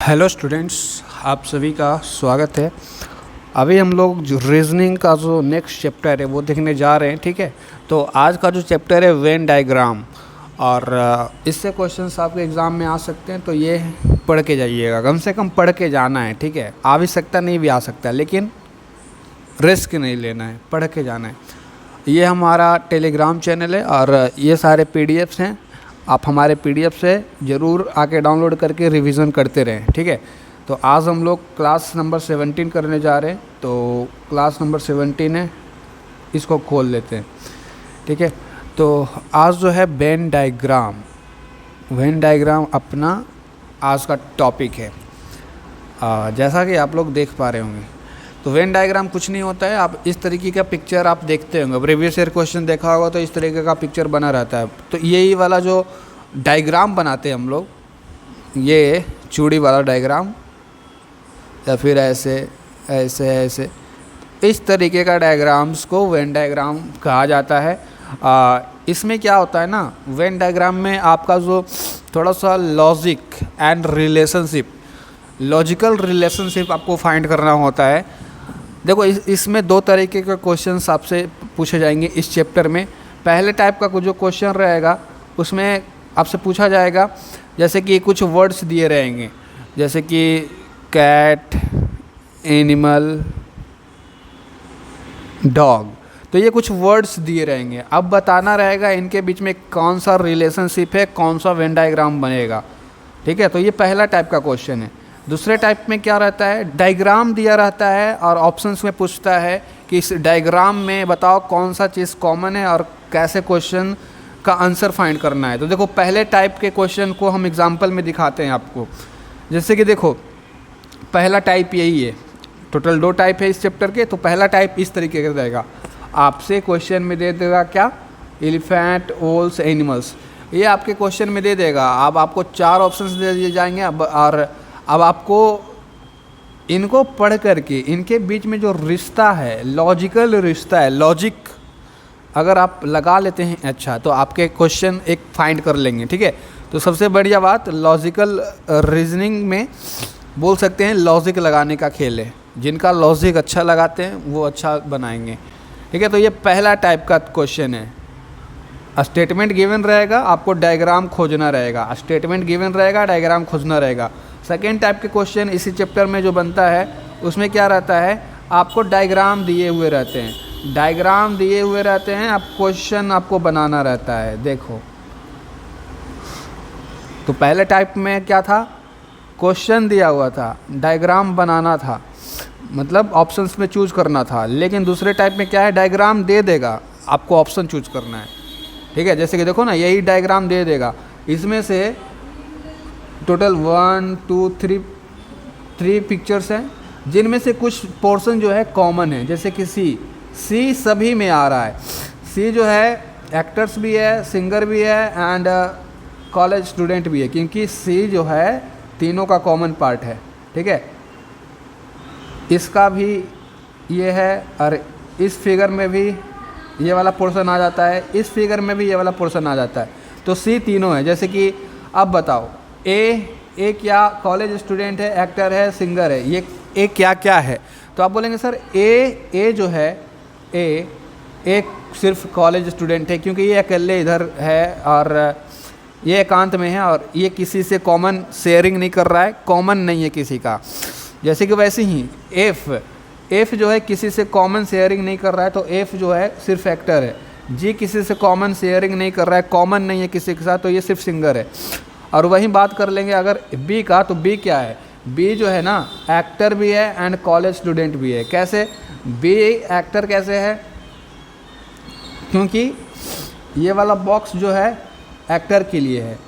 Hello students, आप सभी का स्वागत है। अभी हम लोग जो रीजनिंग का जो नेक्स्ट चैप्टर है वो देखने जा रहे हैं। ठीक है, तो आज का जो चैप्टर है वेन डायग्राम, और इससे क्वेश्चंस आपके एग्ज़ाम में आ सकते हैं। तो ये पढ़ के जाइएगा, कम से कम पढ़ के जाना है। ठीक है, आ भी सकता नहीं भी आ सकता, लेकिन रिस्क नहीं लेना है, पढ़ के जाना है। ये हमारा टेलीग्राम चैनल है और ये सारे पीडीएफ्स हैं। आप हमारे पीडीएफ से ज़रूर आके डाउनलोड करके रिवीजन करते रहें। ठीक है, तो आज हम लोग क्लास नंबर 17 करने जा रहे हैं। तो क्लास नंबर 17 है, इसको खोल लेते हैं। ठीक है, तो आज जो है वेन डायग्राम अपना आज का टॉपिक है। जैसा कि आप लोग देख पा रहे होंगे, तो वेन डायग्राम कुछ नहीं होता है। आप इस तरीके का पिक्चर आप देखते होंगे, प्रीवियस ईयर क्वेश्चन देखा होगा तो इस तरीके का पिक्चर बना रहता है। तो यही वाला जो डायग्राम बनाते हैं हम लोग, ये चूड़ी वाला डायग्राम, या फिर ऐसे ऐसे ऐसे इस तरीके का डायग्राम्स को वेन डायग्राम कहा जाता है। इसमें क्या होता है ना, वेन डायग्राम में आपका जो थोड़ा सा लॉजिकल रिलेशनशिप आपको फाइंड करना होता है। देखो, इसमें दो तरीके के क्वेश्चंस आपसे पूछे जाएंगे इस चैप्टर में। पहले टाइप का जो क्वेश्चन रहेगा उसमें आपसे पूछा जाएगा, जैसे कि कुछ वर्ड्स दिए रहेंगे, जैसे कि कैट, एनिमल, डॉग। तो ये कुछ वर्ड्स दिए रहेंगे, अब बताना रहेगा इनके बीच में कौन सा रिलेशनशिप है, कौन सा वेन डायग्राम बनेगा। ठीक है, तो ये पहला टाइप का क्वेश्चन है। दूसरे टाइप में क्या रहता है, डायग्राम दिया रहता है और ऑप्शंस में पूछता है कि इस डायग्राम में बताओ कौन सा चीज़ कॉमन है और कैसे क्वेश्चन का आंसर फाइंड करना है। तो देखो, पहले टाइप के क्वेश्चन को हम एग्जांपल में दिखाते हैं आपको। जैसे कि देखो, पहला टाइप यही है। टोटल 2 टाइप है इस चैप्टर के। तो पहला टाइप इस तरीके का रहेगा, आपसे क्वेश्चन में दे देगा क्या, एलिफेंट, ओल्स, एनिमल्स, ये आपके क्वेश्चन में दे देगा। अब आपको 4 ऑप्शंस दे दिए जाएंगे। अब आपको इनको पढ़ करके इनके बीच में जो रिश्ता है, लॉजिकल रिश्ता है, लॉजिक अगर आप लगा लेते हैं अच्छा, तो आपके क्वेश्चन एक फाइंड कर लेंगे। ठीक है, तो सबसे बढ़िया बात, लॉजिकल रीजनिंग में बोल सकते हैं लॉजिक लगाने का खेल है। जिनका लॉजिक अच्छा लगाते हैं वो अच्छा बनाएंगे। ठीक है, तो ये पहला टाइप का क्वेश्चन है। स्टेटमेंट गिवन रहेगा, आपको डायग्राम खोजना रहेगा। स्टेटमेंट गिवन रहेगा, डायग्राम खोजना रहेगा। सेकेंड टाइप के क्वेश्चन इसी चैप्टर में जो बनता है उसमें क्या रहता है, आपको डायग्राम दिए हुए रहते हैं, आप क्वेश्चन आपको बनाना रहता है। देखो, तो पहले टाइप में क्या था, क्वेश्चन दिया हुआ था, डायग्राम बनाना था, मतलब ऑप्शंस में चूज करना था। लेकिन दूसरे टाइप में क्या है, डायग्राम दे देगा, आपको ऑप्शन चूज करना है। ठीक है, जैसे कि देखो ना, यही डायग्राम दे देगा। इसमें से टोटल 1 2 3 पिक्चर्स हैं, जिनमें से कुछ पोर्शन जो है कॉमन है। जैसे कि सी सभी में आ रहा है। सी जो है एक्टर्स भी है, सिंगर भी है एंड कॉलेज स्टूडेंट भी है, क्योंकि सी जो है तीनों का कॉमन पार्ट है। ठीक है, इसका भी ये है, और इस फिगर में भी ये वाला पोर्शन आ जाता है, इस फिगर में भी ये वाला पोर्शन आ जाता है। तो सी तीनों है। जैसे कि अब बताओ, ए क्या कॉलेज स्टूडेंट है, एक्टर है, सिंगर है, ये ए क्या क्या है। तो आप बोलेंगे सर ए जो है, ए सिर्फ कॉलेज स्टूडेंट है, क्योंकि ये अकेले इधर है और ये एकांत में है और ये किसी से कॉमन शेयरिंग नहीं कर रहा है, कॉमन नहीं है किसी का। जैसे कि वैसे ही एफ जो है किसी से कॉमन शेयरिंग नहीं कर रहा है, तो एफ जो है सिर्फ एक्टर है। जी किसी से कॉमन शेयरिंग नहीं कर रहा है, कॉमन नहीं है किसी के साथ, तो ये सिर्फ सिंगर है। और वहीं बात कर लेंगे अगर बी का, तो बी क्या है, बी जो है ना एक्टर भी है एंड कॉलेज स्टूडेंट भी है। कैसे बी एक्टर कैसे है, क्योंकि ये वाला बॉक्स जो है एक्टर के लिए है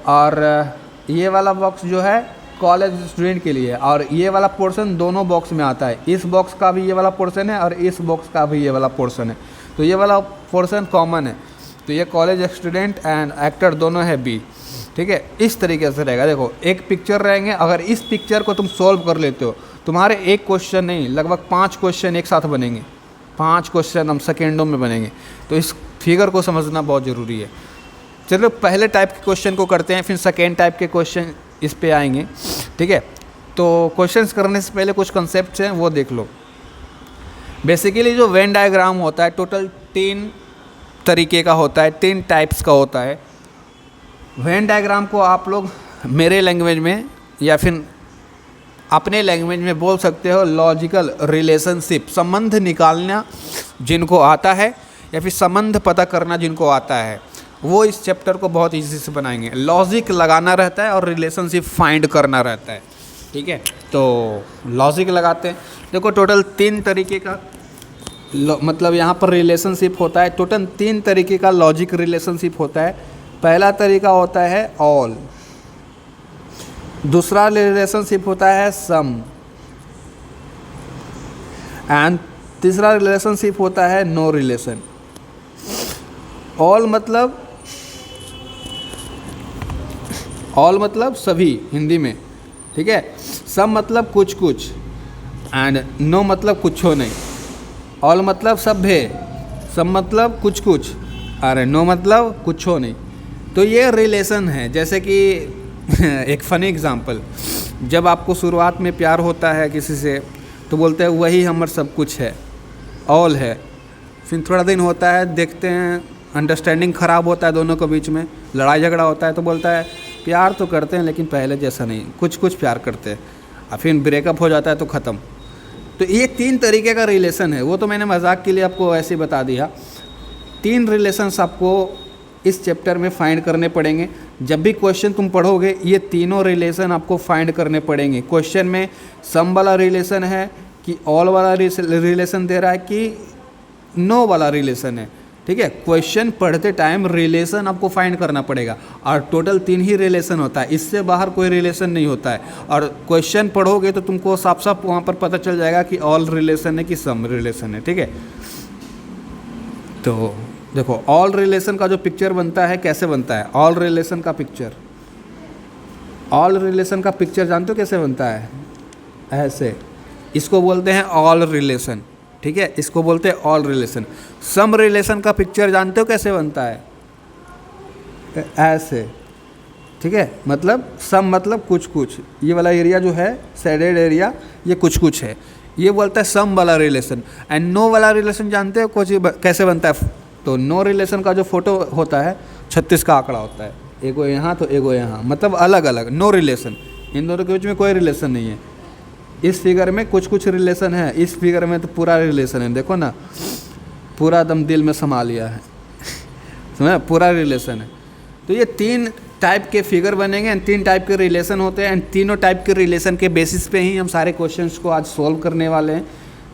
और ये वाला बॉक्स जो है कॉलेज स्टूडेंट के लिए है, और ये वाला पोर्शन दोनों बॉक्स में आता है। इस बॉक्स का भी ये वाला पोर्शन है और इस बॉक्स का भी ये वाला पोर्शन है, तो ये वाला पोर्शन कॉमन है। तो ये कॉलेज स्टूडेंट एंड एक्टर दोनों है बी। ठीक है, इस तरीके से रहेगा। देखो, एक पिक्चर रहेंगे, अगर इस पिक्चर को तुम सॉल्व कर लेते हो, तुम्हारे एक क्वेश्चन नहीं लगभग 5 क्वेश्चन एक साथ बनेंगे। 5 क्वेश्चन हम सेकेंडों में बनेंगे। तो इस फिगर को समझना बहुत ज़रूरी है। चलो पहले टाइप के क्वेश्चन को करते हैं, फिर सेकेंड टाइप के क्वेश्चन इस पे आएंगे। ठीक है, तो क्वेश्चंस करने से पहले कुछ कंसेप्ट हैं वो देख लो। बेसिकली जो वेन डायग्राम होता है टोटल 3 तरीके का होता है, 3 टाइप्स का होता है। वेन डायग्राम को आप लोग मेरे लैंग्वेज में या फिर अपने लैंग्वेज में बोल सकते हो लॉजिकल रिलेशनशिप, संबंध निकालना जिनको आता है या फिर संबंध पता करना जिनको आता है वो इस चैप्टर को बहुत इजी से बनाएंगे। लॉजिक लगाना रहता है और रिलेशनशिप फाइंड करना रहता है, ठीक है। तो लॉजिक लगाते हैं। देखो टोटल 3 तरीके का मतलब यहाँ पर रिलेशनशिप होता है। टोटल 3 तरीके का लॉजिक रिलेशनशिप होता है। पहला तरीका होता है ऑल, दूसरा रिलेशनशिप होता है सम, एंड तीसरा रिलेशनशिप होता है नो रिलेशन। ऑल मतलब सभी हिंदी में, ठीक है। सम मतलब कुछ कुछ, एंड नो मतलब कुछ हो नहीं। ऑल मतलब सब है, सम मतलब कुछ कुछ, और नो मतलब कुछ हो नहीं। तो ये रिलेशन है। जैसे कि एक फ़नी एग्जांपल, जब आपको शुरुआत में प्यार होता है किसी से तो बोलते हैं वही हमार सब कुछ है, ऑल है। फिर थोड़ा दिन होता है, देखते हैं अंडरस्टैंडिंग ख़राब होता है, दोनों के बीच में लड़ाई झगड़ा होता है, तो बोलता है प्यार तो करते हैं लेकिन पहले जैसा नहीं, कुछ कुछ प्यार करते हैं, और फिर ब्रेकअप हो जाता है तो ख़त्म। तो ये 3 तरीके का रिलेशन है। वो तो मैंने मजाक के लिए आपको ऐसे ही बता दिया। 3 रिलेशंस आपको इस चैप्टर में फाइंड करने पड़ेंगे। जब भी क्वेश्चन तुम पढ़ोगे ये तीनों रिलेशन आपको फाइंड करने पड़ेंगे। क्वेश्चन में सम वाला रिलेशन है कि ऑल वाला रिलेशन दे रहा है कि नो वाला रिलेशन है, ठीक है। क्वेश्चन पढ़ते टाइम रिलेशन आपको फाइंड करना पड़ेगा, और टोटल 3 ही रिलेशन होता है, इससे बाहर कोई रिलेशन नहीं होता है। और क्वेश्चन पढ़ोगे तो तुमको साफ साफ वहाँ पर पता चल जाएगा कि ऑल रिलेशन है कि सम रिलेशन है, ठीक है। तो देखो ऑल रिलेशन का जो पिक्चर बनता है कैसे बनता है, ऑल रिलेशन का पिक्चर जानते हो कैसे बनता है? ऐसे, इसको बोलते हैं ऑल रिलेशन, ठीक है, इसको बोलते हैं ऑल रिलेशन। सम रिलेशन का पिक्चर जानते हो कैसे बनता है? ऐसे, ठीक है। मतलब सम मतलब कुछ कुछ, ये वाला एरिया जो है शेडेड एरिया ये कुछ कुछ है, ये बोलता है सम वाला रिलेशन। एंड नो वाला रिलेशन जानते हो कुछ कैसे बनता है? तो नो रिलेशन का जो फोटो होता है 36 का आंकड़ा होता है, एगो यहाँ तो एगो यहाँ, मतलब अलग अलग, नो रिलेशन। इन दोनों के बीच में कोई रिलेशन नहीं है। इस फिगर में कुछ कुछ रिलेशन है, इस फिगर में तो पूरा रिलेशन है। देखो ना, पूरा दम दिल में समा लिया है समझा, पूरा रिलेशन है। तो ये 3 टाइप के फिगर बनेंगे एंड 3 टाइप के रिलेशन होते हैं, एंड तीनों टाइप के रिलेशन के बेसिस पे ही हम सारे क्वेश्चंस को आज सॉल्व करने वाले हैं।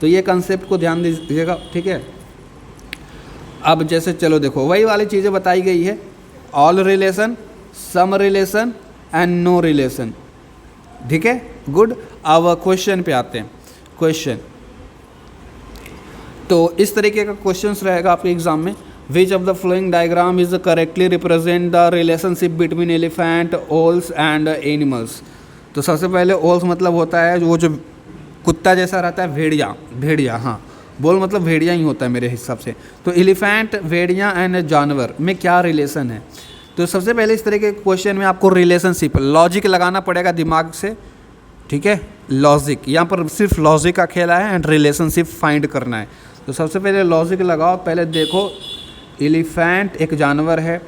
तो ये कंसेप्ट को ध्यान दीजिएगा, ठीक है। अब जैसे चलो देखो वही वाली चीज़ें बताई गई है, all relation, some relation and no relation, ठीक है, गुड। अब क्वेश्चन पे आते हैं। क्वेश्चन तो इस तरीके का क्वेश्चंस रहेगा आपके एग्जाम में। Which of the following diagram is correctly represent the relationship between elephant, owls and animals. तो सबसे पहले ओल्स मतलब होता है वो जो कुत्ता जैसा रहता है, भेड़िया, हाँ बोल मतलब भेड़िया ही होता है मेरे हिसाब से। तो एलिफेंट, भेड़िया एंड जानवर में क्या रिलेशन है? तो सबसे पहले इस तरह के क्वेश्चन में आपको रिलेशनशिप, लॉजिक लगाना पड़ेगा दिमाग से, ठीक है। लॉजिक, यहाँ पर सिर्फ लॉजिक का खेला है एंड रिलेशनशिप फाइंड करना है। तो सबसे पहले लॉजिक लगाओ। पहले देखो एलिफेंट एक जानवर है,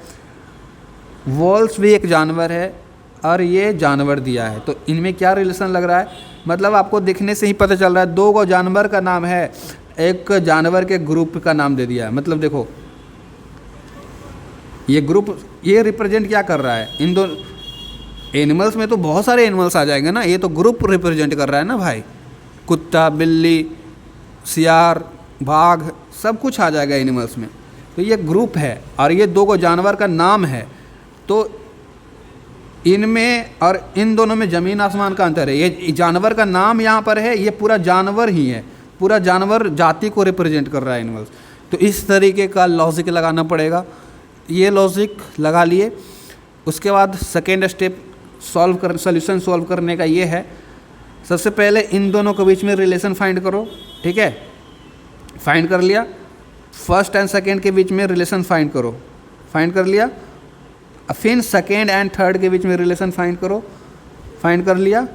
वॉल्स भी एक जानवर है, और ये जानवर दिया है। तो इनमें क्या रिलेशन लग रहा है? मतलब आपको दिखने से ही पता चल रहा है 2 को जानवर का नाम है, एक जानवर के ग्रुप का नाम दे दिया है। मतलब देखो ये ग्रुप ये रिप्रेजेंट क्या कर रहा है? इन दो एनिमल्स में तो बहुत सारे एनिमल्स आ जाएंगे ना, ये तो ग्रुप रिप्रेजेंट कर रहा है ना भाई। कुत्ता, बिल्ली, सियार, बाघ सब कुछ आ जाएगा एनिमल्स में। तो ये ग्रुप है और ये 2 को जानवर का नाम है। तो इनमें और इन दोनों में ज़मीन आसमान का अंतर है। ये जानवर का नाम यहाँ पर है, ये पूरा जानवर ही है, पूरा जानवर जाति को रिप्रेजेंट कर रहा है एनिमल्स। तो इस तरीके का लॉजिक लगाना पड़ेगा। ये लॉजिक लगा लिए, उसके बाद सेकेंड स्टेप सोल्यूशन सॉल्व करने का ये है। सबसे पहले इन दोनों के बीच में रिलेशन फाइंड करो, ठीक है। फाइंड कर लिया, फर्स्ट एंड सेकेंड के बीच में रिलेशन फाइंड करो, फाइंड कर लिया। फिर सेकेंड एंड थर्ड के बीच में रिलेशन फाइंड करो, फाइंड कर लिया,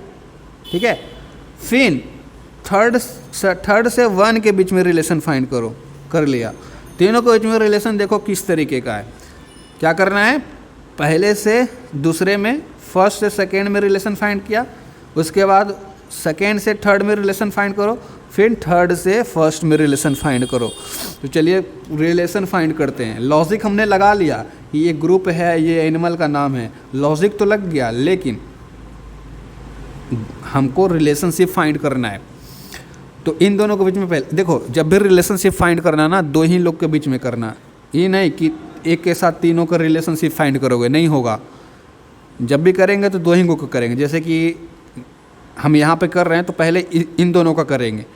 ठीक है। फिर थर्ड से 1 के बीच में रिलेशन फाइंड करो, कर लिया। तीनों के बीच में रिलेशन देखो किस तरीके का है। क्या करना है, पहले से दूसरे में, फर्स्ट से सेकेंड में रिलेशन फाइंड किया, उसके बाद सेकेंड से थर्ड में रिलेशन फाइंड करो, फिर थर्ड से फर्स्ट में रिलेशन फाइंड करो। तो चलिए रिलेशन फाइंड करते हैं। लॉजिक हमने लगा लिया कि ये ग्रुप है, ये एनिमल का नाम है, लॉजिक तो लग गया, लेकिन हमको रिलेशनशिप फाइंड करना है। तो इन दोनों के बीच में पहले देखो, जब भी रिलेशनशिप फाइंड करना ना, दो ही लोग के बीच में करना, ये नहीं कि एक के साथ तीनों का रिलेशनशिप फाइंड करोगे, नहीं होगा। जब भी करेंगे तो दो ही को करेंगे। जैसे कि हम यहाँ पे कर रहे हैं तो पहले इन दोनों का करेंगे,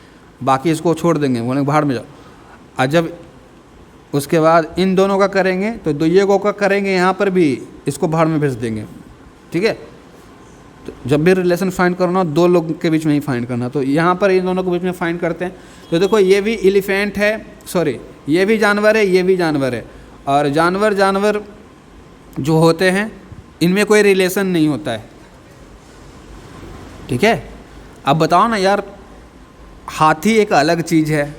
बाकी इसको छोड़ देंगे, बोलेंगे भाड़ में जाओ। और जब उसके बाद इन दोनों का करेंगे तो दो ये का करेंगे, यहाँ पर भी इसको भाड़ में भेज देंगे, ठीक है। तो जब भी रिलेशन फाइंड करना, दो लोग के बीच में ही फाइंड करना। तो यहाँ पर इन दोनों के बीच में फाइंड करते हैं। तो देखो ये भी एलिफेंट है, सॉरी ये भी जानवर है, ये भी जानवर है। और जानवर जो होते हैं इनमें कोई रिलेशन नहीं होता है, ठीक है। अब बताओ ना यार, हाथी एक अलग चीज़ है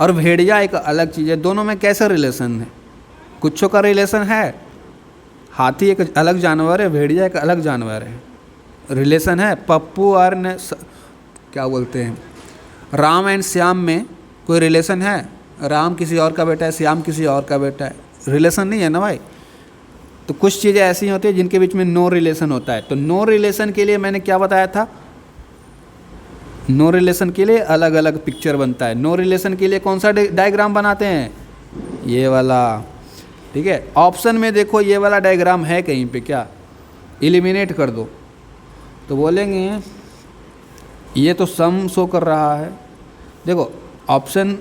और भेड़िया एक अलग चीज़ है, दोनों में कैसे रिलेशन है? कुछों का रिलेशन है। हाथी एक अलग जानवर है, भेड़िया एक अलग जानवर है, रिलेशन है। पप्पू और क्या बोलते हैं, राम एंड श्याम में कोई रिलेशन है? राम किसी और का बेटा है, श्याम किसी और का बेटा है, रिलेशन नहीं है ना भाई। तो कुछ चीज़ें ऐसी होती हैं जिनके बीच में नो रिलेशन होता है। तो नो रिलेशन के लिए मैंने क्या बताया था, नो रिलेशन के लिए अलग अलग पिक्चर बनता है। नो रिलेशन के लिए कौन सा डायग्राम बनाते हैं, ये वाला, ठीक है। ऑप्शन में देखो ये वाला डायग्राम है कहीं पे क्या, एलिमिनेट कर दो। तो बोलेंगे ये तो सम शो कर रहा है। देखो ऑप्शन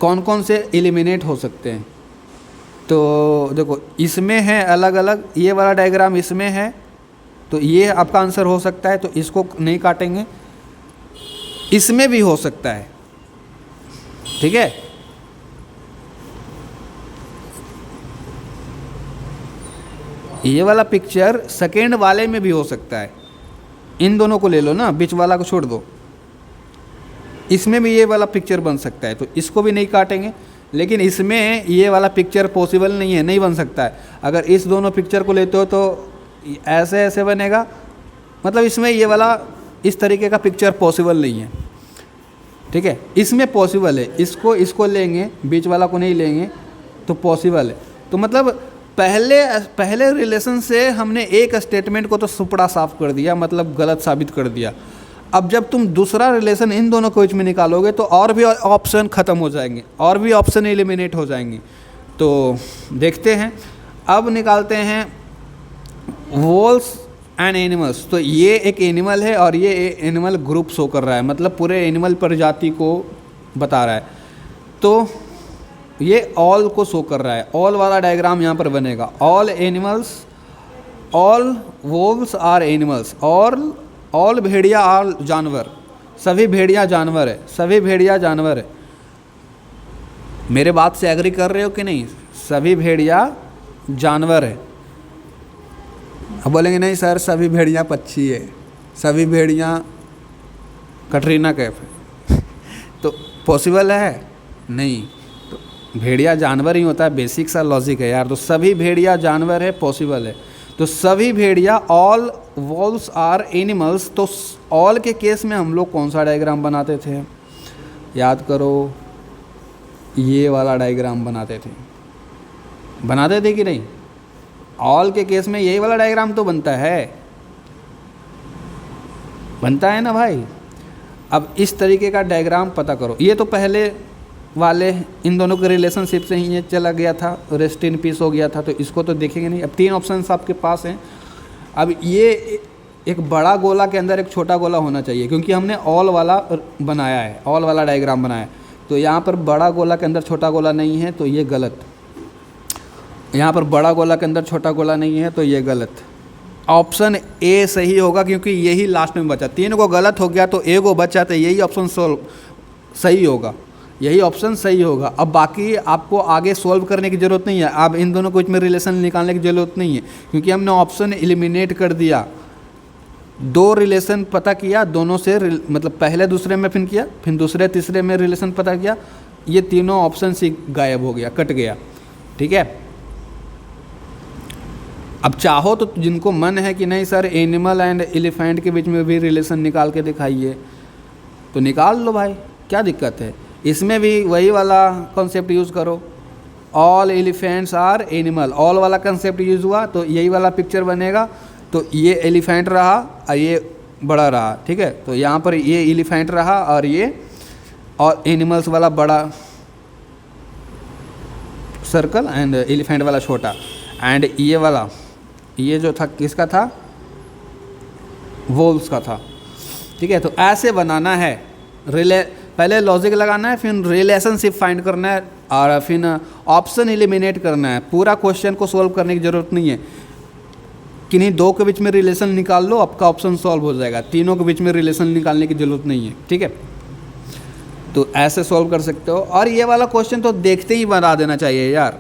कौन कौन से एलिमिनेट हो सकते हैं, तो देखो इसमें है अलग अलग, ये वाला डायग्राम इसमें है, तो ये आपका आंसर हो सकता है, तो इसको नहीं काटेंगे। इसमें भी हो सकता है, ठीक है। ये वाला पिक्चर सेकेंड वाले में भी हो सकता है। इन दोनों को ले लो ना, बीच वाला को छोड़ दो, इसमें भी ये वाला पिक्चर बन सकता है, तो इसको भी नहीं काटेंगे। लेकिन इसमें ये वाला पिक्चर पॉसिबल नहीं है, नहीं बन सकता है। अगर इस दोनों पिक्चर को लेते हो तो ऐसे ऐसे बनेगा, मतलब इसमें ये वाला इस तरीके का पिक्चर पॉसिबल नहीं है, ठीक है। इसमें पॉसिबल है, इसको लेंगे, बीच वाला को नहीं लेंगे तो पॉसिबल है। तो मतलब पहले रिलेशन से हमने एक स्टेटमेंट को तो सुपड़ा साफ कर दिया, मतलब गलत साबित कर दिया। अब जब तुम दूसरा रिलेशन इन दोनों को बीच में निकालोगे तो और भी ऑप्शन ख़त्म हो जाएंगे, और भी ऑप्शन एलिमिनेट हो जाएंगे। तो देखते हैं, अब निकालते हैं वॉल्स एंड एनिमल्स। तो ये एक एनिमल है और ये एनिमल ग्रुप शो कर रहा है, मतलब पूरे एनिमल प्रजाति को बता रहा है। तो ये ऑल को शो कर रहा है, ऑल वाला डायग्राम यहाँ पर बनेगा। All animals, all wolves are animals, all भेड़िया आर जानवर, सभी भेड़िया जानवर है, सभी भेड़िया जानवर है। मेरे बात से एग्री कर रहे हो कि नहीं? सभी भेड़िया जानवर है। अब बोलेंगे नहीं सर सभी भेड़िया पक्षी है, सभी भेड़िया कटरीना कैफ है तो पॉसिबल है नहीं, तो भेड़िया जानवर ही होता है, बेसिक सा लॉजिक है यार। तो सभी भेड़िया जानवर है, पॉसिबल है। तो सभी भेड़िया, ऑल वॉल्व्स आर एनिमल्स। तो ऑल के केस में हम लोग कौन सा डायग्राम बनाते थे, याद करो, ये वाला डायग्राम बनाते थे कि नहीं? ऑल के केस में यही वाला डायग्राम तो बनता है ना भाई। अब इस तरीके का डायग्राम पता करो। ये तो पहले वाले इन दोनों के रिलेशनशिप से ही ये चला गया था, रेस्ट इन पीस हो गया था, तो इसको तो देखेंगे नहीं। अब 3 ऑप्शंस आपके पास हैं। अब ये एक बड़ा गोला के अंदर एक छोटा गोला होना चाहिए, क्योंकि हमने ऑल वाला बनाया है, ऑल वाला डायग्राम बनाया है। तो यहाँ पर बड़ा गोला के अंदर छोटा गोला नहीं है, तो ये गलत। यहाँ पर बड़ा गोला के अंदर छोटा गोला नहीं है, तो ये गलत। ऑप्शन ए सही होगा, क्योंकि यही लास्ट में बचा। 3 को गलत हो गया तो ए को बचा, तो यही ऑप्शन सही होगा, यही ऑप्शन सही होगा। अब बाकी आपको आगे सॉल्व करने की ज़रूरत नहीं है, आप इन दोनों को इसमें रिलेशन निकालने की ज़रूरत नहीं है, क्योंकि हमने ऑप्शन एलिमिनेट कर दिया। दो रिलेशन पता किया, दोनों से मतलब पहले दूसरे में फिर किया, फिर दूसरे तीसरे में रिलेशन पता किया, ये तीनों ऑप्शन से गायब हो गया, कट गया। ठीक है, अब चाहो तो जिनको मन है कि नहीं सर एनिमल एंड एलिफेंट के बीच में भी रिलेशन निकाल के दिखाइए, तो निकाल लो भाई, क्या दिक्कत है। इसमें भी वही वाला कॉन्सेप्ट यूज़ करो, all elephants are animal, all वाला कंसेप्ट यूज़ हुआ तो यही वाला पिक्चर बनेगा। तो ये एलिफेंट रहा और ये बड़ा रहा, ठीक है, तो यहाँ पर ये एलिफेंट रहा और ये और एनिमल्स वाला बड़ा सर्कल एंड एलिफेंट वाला छोटा, एंड ये वाला ये जो था किसका था, वोल्स का था। ठीक है, तो ऐसे बनाना है, पहले लॉजिक लगाना है, फिर रिलेशनशिप फाइंड करना है और फिर ऑप्शन एलिमिनेट करना है। पूरा क्वेश्चन को सॉल्व करने की ज़रूरत नहीं है, किन्हीं दो के बीच में रिलेशन निकाल लो, आपका ऑप्शन सॉल्व हो जाएगा। तीनों के बीच में रिलेशन निकालने की ज़रूरत नहीं है। ठीक है, तो ऐसे सॉल्व कर सकते हो। और ये वाला क्वेश्चन तो देखते ही बना देना चाहिए यार,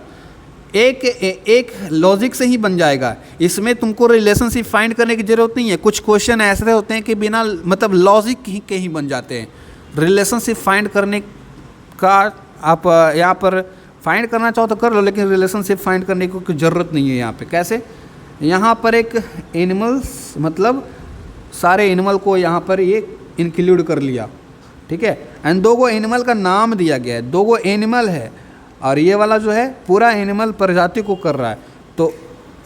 एक लॉजिक से ही बन जाएगा, इसमें तुमको रिलेशनशिप फाइंड करने की ज़रूरत नहीं है। कुछ क्वेश्चन ऐसे होते हैं कि बिना मतलब लॉजिक के ही बन जाते हैं। रिलेशनशिप फाइंड करने का आप यहाँ पर फाइंड करना चाहो तो कर लो, लेकिन रिलेशनशिप फाइंड करने की कोई ज़रूरत नहीं है यहाँ पे। कैसे, यहाँ पर एक एनिमल्स मतलब सारे एनिमल को यहाँ पर ये इंक्लूड कर लिया, ठीक है, एंड दो गो एनिमल का नाम दिया गया है, दो गो एनिमल है और ये वाला जो है पूरा एनिमल प्रजाति को कर रहा है, तो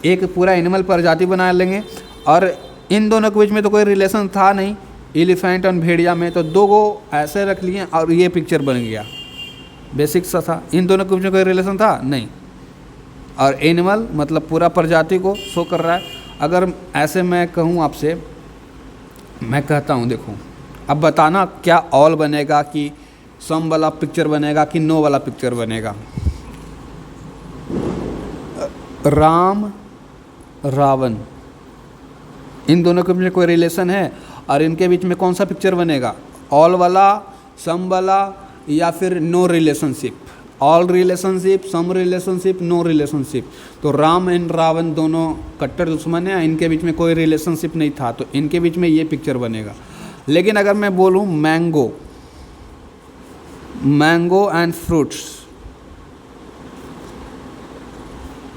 एक पूरा एनिमल प्रजाति बना लेंगे। और इन दोनों के बीच में तो कोई रिलेशन था नहीं, एलिफेंट और भेड़िया में, तो दो गो ऐसे रख लिए और ये पिक्चर बन गया, बेसिक सा था। इन दोनों के बीच में कोई रिलेशन था नहीं, और एनिमल मतलब पूरा प्रजाति को शो कर रहा है। अगर ऐसे मैं कहूँ आपसे, मैं कहता हूँ देखो, अब बताना क्या ऑल बनेगा कि सम वाला पिक्चर बनेगा कि नो वाला पिक्चर बनेगा। राम रावण, इन दोनों के बीच में कोई रिलेशन है और इनके बीच में कौन सा पिक्चर बनेगा, ऑल वाला, सम वाला या फिर no relationship. All relationship, some relationship, no relationship. तो राम एंड रावण दोनों कट्टर दुश्मन हैं, इनके बीच में कोई रिलेशनशिप नहीं था, तो इनके बीच में ये पिक्चर बनेगा। लेकिन अगर मैं बोलूँ मैंगो, मैंगो एंड फ्रूट्स,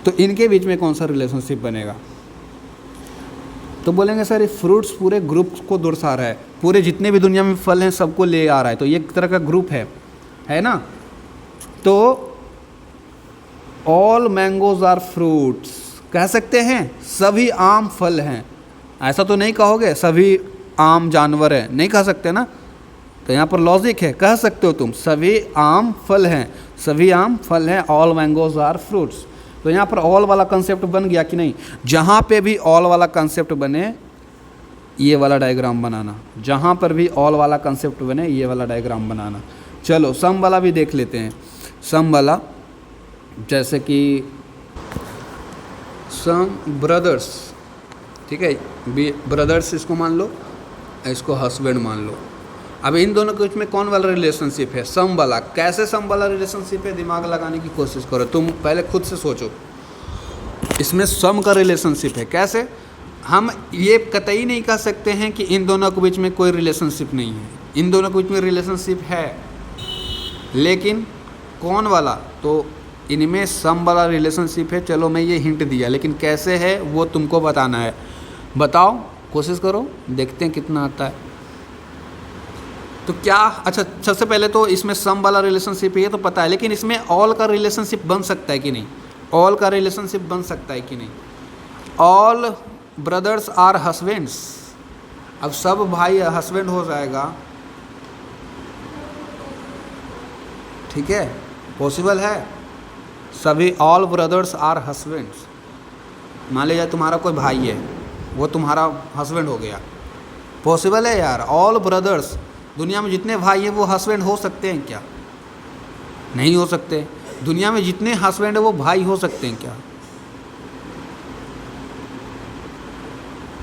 तो इनके बीच में कौन सा रिलेशनशिप बनेगा, तो बोलेंगे सर ये फ्रूट्स पूरे ग्रुप को दर्शा रहा है, पूरे जितने भी दुनिया में फल हैं सबको ले आ रहा है, तो ये एक तरह का ग्रुप है ना। तो ऑल मैंगोज आर फ्रूट्स कह सकते हैं, सभी आम फल हैं। ऐसा तो नहीं कहोगे सभी आम जानवर हैं, नहीं कह सकते ना, तो यहाँ पर लॉजिक है, कह सकते हो तुम सभी आम फल हैं, सभी आम फल हैं, ऑल मैंगोज आर फ्रूट्स। तो यहाँ पर ऑल वाला कंसेप्ट बन गया कि नहीं। जहाँ पे भी ऑल वाला कंसेप्ट बने ये वाला डायग्राम बनाना, जहाँ पर भी ऑल वाला कंसेप्ट बने ये वाला डायग्राम बनाना। चलो सम वाला भी देख लेते हैं। सम वाला जैसे कि सम ब्रदर्स, ठीक है, ब्रदर्स इसको मान लो, इसको हस्बैंड मान लो। अब इन दोनों के बीच में कौन वाला रिलेशनशिप है, सम वाला। कैसे सम वाला रिलेशनशिप है, दिमाग लगाने की कोशिश करो, तुम पहले खुद से सोचो। इसमें सम का रिलेशनशिप है, कैसे, हम ये कतई नहीं कह सकते हैं कि इन दोनों के बीच में कोई रिलेशनशिप नहीं है, इन दोनों के बीच में रिलेशनशिप है, लेकिन कौन वाला, तो इनमें सम वाला रिलेशनशिप है। चलो मैं ये हिंट दिया, लेकिन कैसे है वो तुमको बताना है। बताओ, कोशिश करो, देखते हैं कितना आता है। तो क्या, अच्छा सबसे पहले तो इसमें सम वाला रिलेशनशिप है तो पता है, लेकिन इसमें ऑल का रिलेशनशिप बन सकता है कि नहीं, ऑल का रिलेशनशिप बन सकता है कि नहीं। ऑल ब्रदर्स आर हस्बैंड्स, अब सब भाई हस्बैंड हो जाएगा, ठीक है, पॉसिबल है। सभी ऑल ब्रदर्स आर हस्बैंड्स, मान लीजिए तुम्हारा कोई भाई है वो तुम्हारा हस्बैंड हो गया, पॉसिबल है यार। ऑल ब्रदर्स, दुनिया में जितने भाई हैं वो हस्बैंड हो सकते हैं क्या, नहीं हो सकते। दुनिया में जितने हस्बैंड है वो भाई हो सकते हैं क्या,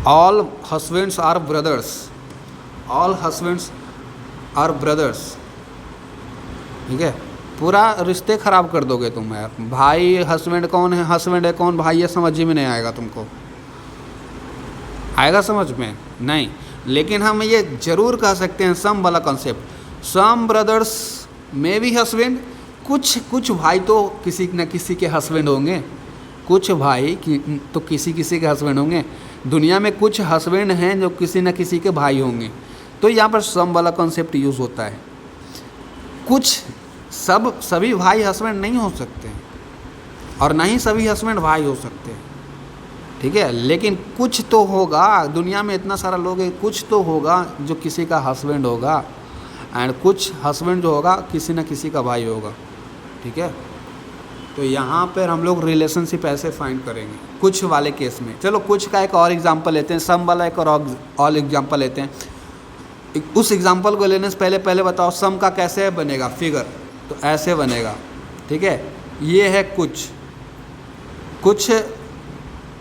all husbands are brothers, all husbands are brothers, ठीक है। पूरा रिश्ते ख़राब कर दोगे तुम यार, भाई हस्बैंड कौन है, हस्बैंड है कौन, भाई है, समझ में नहीं आएगा तुमको। आएगा समझ में? नहीं। लेकिन हम ये ज़रूर कह सकते हैं सम वाला कॉन्सेप्ट, सम ब्रदर्स में भी हस्बैंड, कुछ भाई तो किसी न किसी के हस्बैंड होंगे, कुछ भाई तो किसी किसी के हस्बैंड होंगे। दुनिया में कुछ हस्बैंड हैं जो किसी न किसी के भाई होंगे, तो यहाँ पर सम वाला कॉन्सेप्ट यूज़ होता है। कुछ सभी भाई हस्बैंड नहीं हो सकते हैं, और ना ही सभी हस्बैंड भाई हो सकते हैं, ठीक है। लेकिन कुछ तो होगा, दुनिया में इतना सारा लोग है, कुछ तो होगा जो किसी का हस्बैंड होगा, एंड कुछ हस्बैंड जो होगा किसी न किसी का भाई होगा, ठीक है। तो यहाँ पर हम लोग रिलेशनशिप ऐसे फाइंड करेंगे कुछ वाले केस में। चलो कुछ का एक और एग्जांपल लेते हैं, सम वाला एक और एग्जांपल लेते हैं। उस एग्जांपल को लेने से पहले बताओ सम का कैसे बनेगा फिगर, तो ऐसे बनेगा, ठीक है। ये है कुछ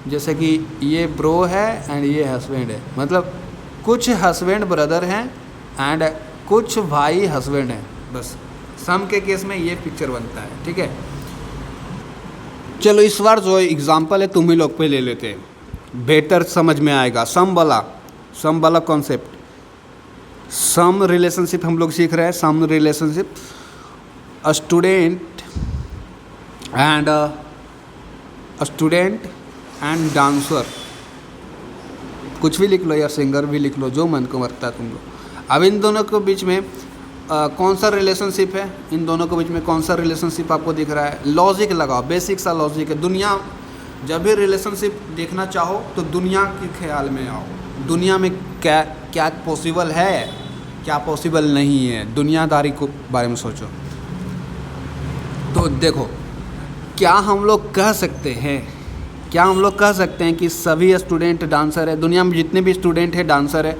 जैसे कि ये ब्रो है एंड ये हस्बैंड है, मतलब कुछ हस्बैंड ब्रदर हैं एंड कुछ भाई हस्बैंड हैं, बस सम के केस में ये पिक्चर बनता है, ठीक है। चलो इस बार जो एग्जांपल है तुम ही लोग पे ले लेते हैं, बेटर समझ में आएगा। सम वाला कॉन्सेप्ट, सम रिलेशनशिप हम लोग सीख रहे हैं। Some relationship student and dancer, कुछ भी लिख लो या सिंगर भी लिख लो, जो मन को मरता है तुम लोग। अब इन दोनों के बीच में कौन सा रिलेशनशिप है, इन दोनों के बीच में कौन सा रिलेशनशिप आपको दिख रहा है? लॉजिक लगाओ, बेसिक सा लॉजिक है। दुनिया जब भी रिलेशनशिप देखना चाहो तो दुनिया के ख्याल में आओ, दुनिया में क्या पॉसिबल है, क्या पॉसिबल नहीं है, दुनियादारी को बारे में सोचो। तो देखो, क्या हम लोग कह सकते हैं कि सभी स्टूडेंट डांसर है? दुनिया में जितने भी स्टूडेंट है डांसर है,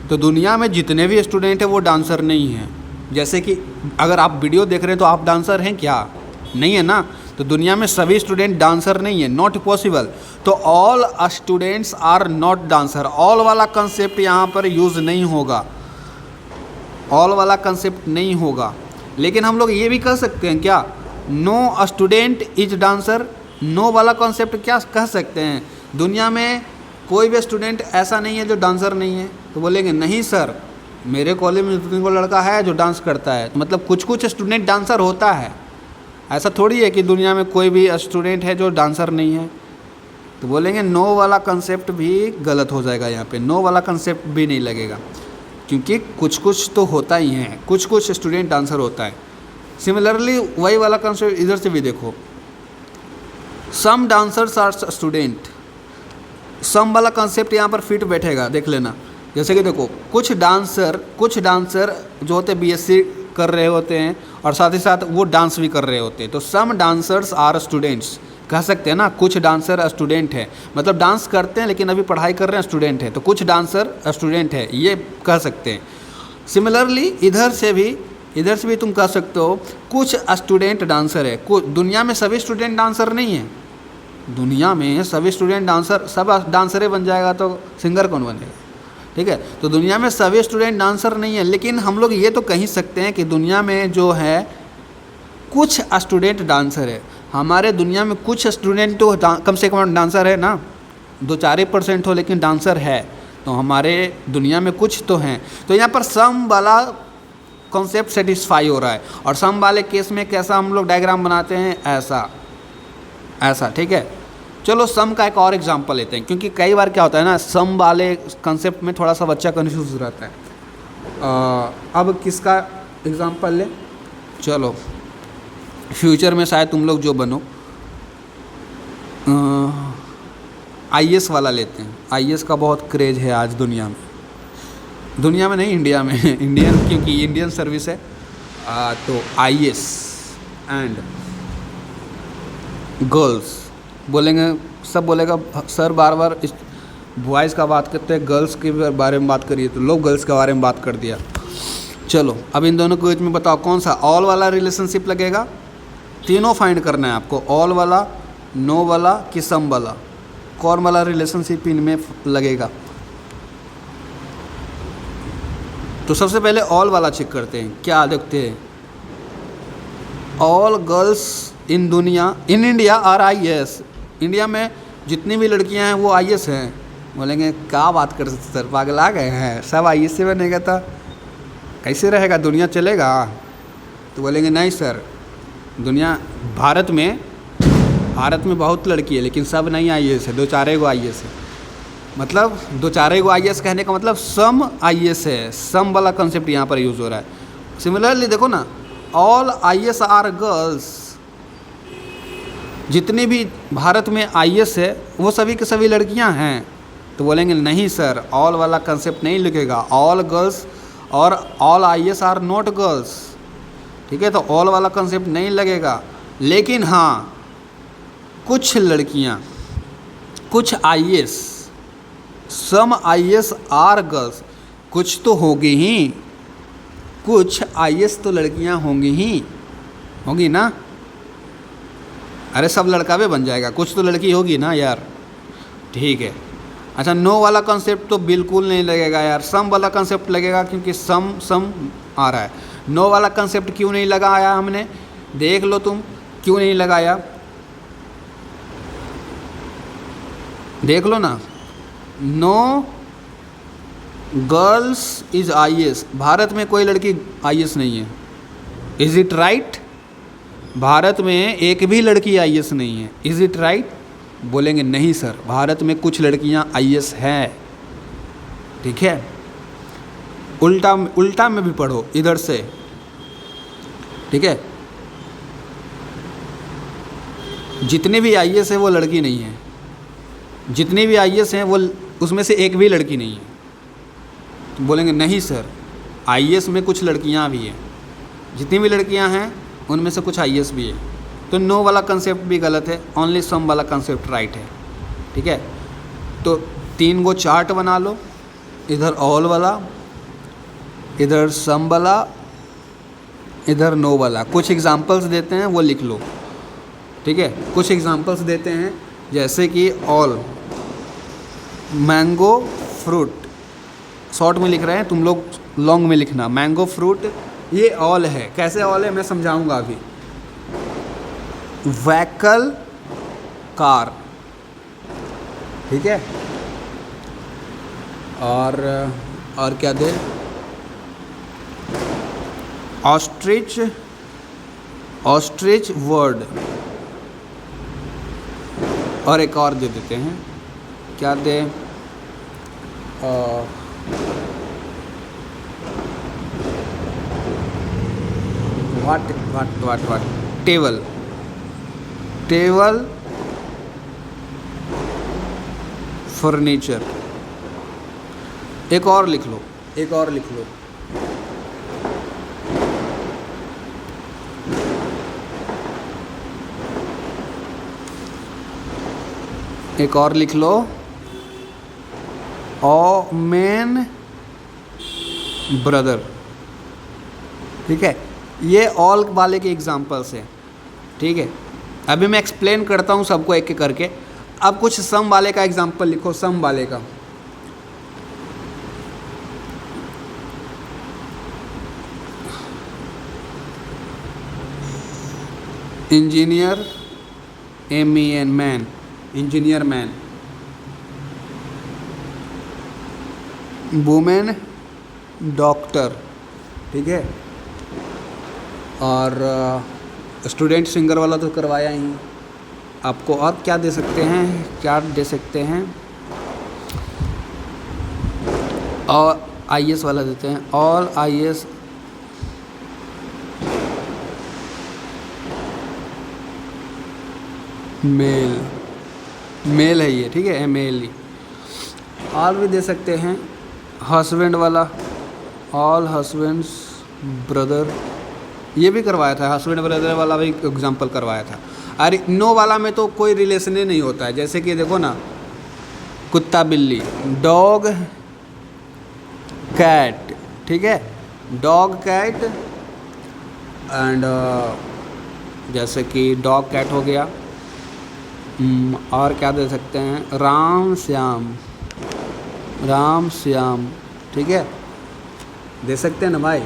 तो दुनिया में जितने भी स्टूडेंट है वो डांसर नहीं है। जैसे कि अगर आप वीडियो देख रहे हैं तो आप डांसर हैं क्या? नहीं है ना। तो दुनिया में सभी स्टूडेंट डांसर नहीं है, नॉट पॉसिबल। तो all students are not dancer, all वाला कंसेप्ट यहाँ पर यूज़ नहीं होगा, ऑल वाला कंसेप्ट नहीं होगा। लेकिन हम लोग ये भी कह सकते हैं क्या, no student is dancer? No वाला कॉन्सेप्ट क्या कह सकते हैं, दुनिया में कोई भी स्टूडेंट ऐसा नहीं है जो डांसर नहीं है? तो बोलेंगे नहीं सर, मेरे कॉलेज में वो लड़का है जो डांस करता है। तो मतलब कुछ स्टूडेंट डांसर होता है, ऐसा थोड़ी है कि दुनिया में कोई भी स्टूडेंट है जो डांसर नहीं है। तो बोलेंगे नो वाला कंसेप्ट भी गलत हो जाएगा, यहाँ पे नो वाला कंसेप्ट भी नहीं लगेगा, क्योंकि कुछ तो होता ही है, कुछ स्टूडेंट डांसर होता है। सिमिलरली वही वाला कंसेप्ट इधर से भी देखो, सम डांसर्स आर स्टूडेंट, सम वाला कंसेप्ट यहाँ पर फिट बैठेगा, देख लेना। जैसे कि देखो, कुछ डांसर जो होते बीएससी कर रहे होते हैं और साथ ही साथ वो डांस भी कर रहे होते हैं, तो सम डांसर्स आर स्टूडेंट्स कह सकते हैं ना। कुछ डांसर स्टूडेंट है, मतलब डांस करते हैं लेकिन अभी पढ़ाई कर रहे हैं, स्टूडेंट है, तो कुछ डांसर स्टूडेंट है, ये कह सकते हैं। सिमिलरली इधर से भी तुम कह सकते हो कुछ स्टूडेंट डांसर है। दुनिया में सभी स्टूडेंट डांसर नहीं है, दुनिया में सभी स्टूडेंट डांसर, सब डांसरे बन जाएगा तो सिंगर कौन बनेगा, ठीक है। तो दुनिया में सभी स्टूडेंट डांसर नहीं है, लेकिन हम लोग ये तो कह ही सकते हैं कि दुनिया में जो है कुछ स्टूडेंट डांसर है। हमारे दुनिया में कुछ स्टूडेंट तो कम से कम डांसर है ना, 2-4% हो लेकिन डांसर है, तो हमारे दुनिया में कुछ तो हैं। तो यहाँ पर सम वाला कॉन्सेप्ट सेटिस्फाई हो रहा है। और सम वाले केस में कैसा हम लोग डायग्राम बनाते हैं, ऐसा, ठीक है। चलो सम का एक और एग्जांपल लेते हैं, क्योंकि कई बार क्या होता है ना, सम वाले कंसेप्ट में थोड़ा सा बच्चा कन्फ्यूज रहता है। अब किसका एग्जांपल ले, चलो फ्यूचर में शायद तुम लोग जो बनो, आईएएस वाला लेते हैं। आईएएस का बहुत क्रेज है आज दुनिया में नहीं, इंडिया में इंडियन, क्योंकि इंडियन सर्विस है। तो आईएएस एंड गर्ल्स बोलेंगे, सब बोलेगा सर बार इस बॉयज़ का बात करते हैं, गर्ल्स के बारे में बात करिए, तो लोग गर्ल्स के बारे में बात कर दिया। चलो अब इन दोनों के बीच में बताओ कौन सा ऑल वाला रिलेशनशिप लगेगा? तीनों फाइंड करना है आपको, ऑल वाला, नो वाला कि सम वाला, कौन वाला रिलेशनशिप इनमें लगेगा। तो सबसे पहले ऑल वाला चेक करते हैं, क्या देखते हैं, all girls in India are IAS. India में जितनी भी लड़कियां हैं वो आईएएस हैं, बोलेंगे क्या बात कर सर, पागल आ गए हैं, सब आईएएस से बनेगा तो कैसे रहेगा, दुनिया चलेगा? तो बोलेंगे नहीं सर, दुनिया भारत में बहुत लड़की है लेकिन सब नहीं आईएएस है, 2-4 आईएएस है। मतलब 2-4 आईएएस कहने का मतलब सम आईएएस है, सम वाला कंसेप्ट यहाँ पर यूज़ हो रहा है। सिमिलरली देखो ना, ऑल आईएएस आर गर्ल्स, जितने भी भारत में आईएएस है वो सभी के सभी लड़कियाँ हैं। तो बोलेंगे नहीं सर, ऑल वाला कंसेप्ट नहीं लिखेगा, ऑल गर्ल्स और all IAS are not girls, ठीक है? तो ऑल वाला कंसेप्ट नहीं लगेगा। लेकिन हाँ, कुछ लड़कियाँ, कुछ IAS, some IAS are girls, कुछ तो होगी ही, कुछ आईएएस तो लड़कियाँ होंगी ना। अरे सब लड़का भी बन जाएगा, कुछ तो लड़की होगी ना यार, ठीक है। अच्छा, नो वाला कंसेप्ट तो बिल्कुल नहीं लगेगा यार, सम वाला कंसेप्ट लगेगा, क्योंकि सम आ रहा है। नो वाला कंसेप्ट क्यों नहीं लगाया हमने, देख लो तुम, क्यों नहीं लगाया, देख लो ना। No girls is IAS, Bharat में कोई लड़की आईएएस नहीं है। Is it right? भारत में एक भी लड़की आईएएस नहीं है। Is it right? बोलेंगे नहीं सर, भारत में कुछ लड़कियां आईएएस हैं, ठीक है। उल्टा में भी पढ़ो इधर से, ठीक है। जितने भी आईएएस है वो लड़की नहीं है, जितने भी आईएएस हैं वो उसमें से एक भी लड़की नहीं है। तो बोलेंगे नहीं सर, आईएएस में कुछ लड़कियां भी हैं, जितनी भी लड़कियां हैं उनमें से कुछ आईएएस भी है। तो नो वाला कंसेप्ट भी गलत है, ओनली सम वाला कंसेप्ट राइट है, ठीक है। तो 3 गो चार्ट बना लो, इधर ऑल वाला, इधर सम वाला, इधर नो वाला। कुछ एग्जांपल्स देते हैं वो लिख लो, ठीक है। कुछ एग्जांपल्स देते हैं जैसे कि ऑल, मैंगो फ्रूट, शॉर्ट में लिख रहे हैं, तुम लोग लॉन्ग में लिखना। मैंगो फ्रूट ये ऑल है, कैसे ऑल है मैं समझाऊंगा अभी। व्हीकल कार, ठीक है। और क्या दे, ऑस्ट्रिच वर्ड, और एक और दे देते हैं, क्या दे, वाट टेबल फर्नीचर। एक और लिख लो, एक और लिख लो, एक और लिख लो, ओ मैन ब्रदर, ठीक है। ये ऑल वाले के एग्जाम्पल्स हैं, ठीक है। अभी मैं एक्सप्लेन करता हूँ सबको एक एक करके। अब कुछ सम वाले का एग्जाम्पल लिखो, सम वाले का। Engineer, MEN man, engineer man. Women doctor, ठीक है। और स्टूडेंट सिंगर वाला तो करवाया ही। आपको और क्या दे सकते हैं, क्या दे सकते हैं, और IAS वाला देते हैं, ऑल IAS मेल है ये, ठीक है, मेल ही। ऑल भी दे सकते हैं, हस्बैंड वाला, ऑल हस्बैंड्स ब्रदर, ये भी करवाया था, हस्बैंड ब्रदर वाला भी एग्जांपल करवाया था। अरे नो वाला में तो कोई रिलेशन ही नहीं होता है, जैसे कि देखो ना, कुत्ता बिल्ली, डॉग कैट, ठीक है, डॉग कैट, एंड जैसे कि डॉग कैट हो गया। और क्या दे सकते हैं, राम श्याम, ठीक है, दे सकते हैं ना भाई,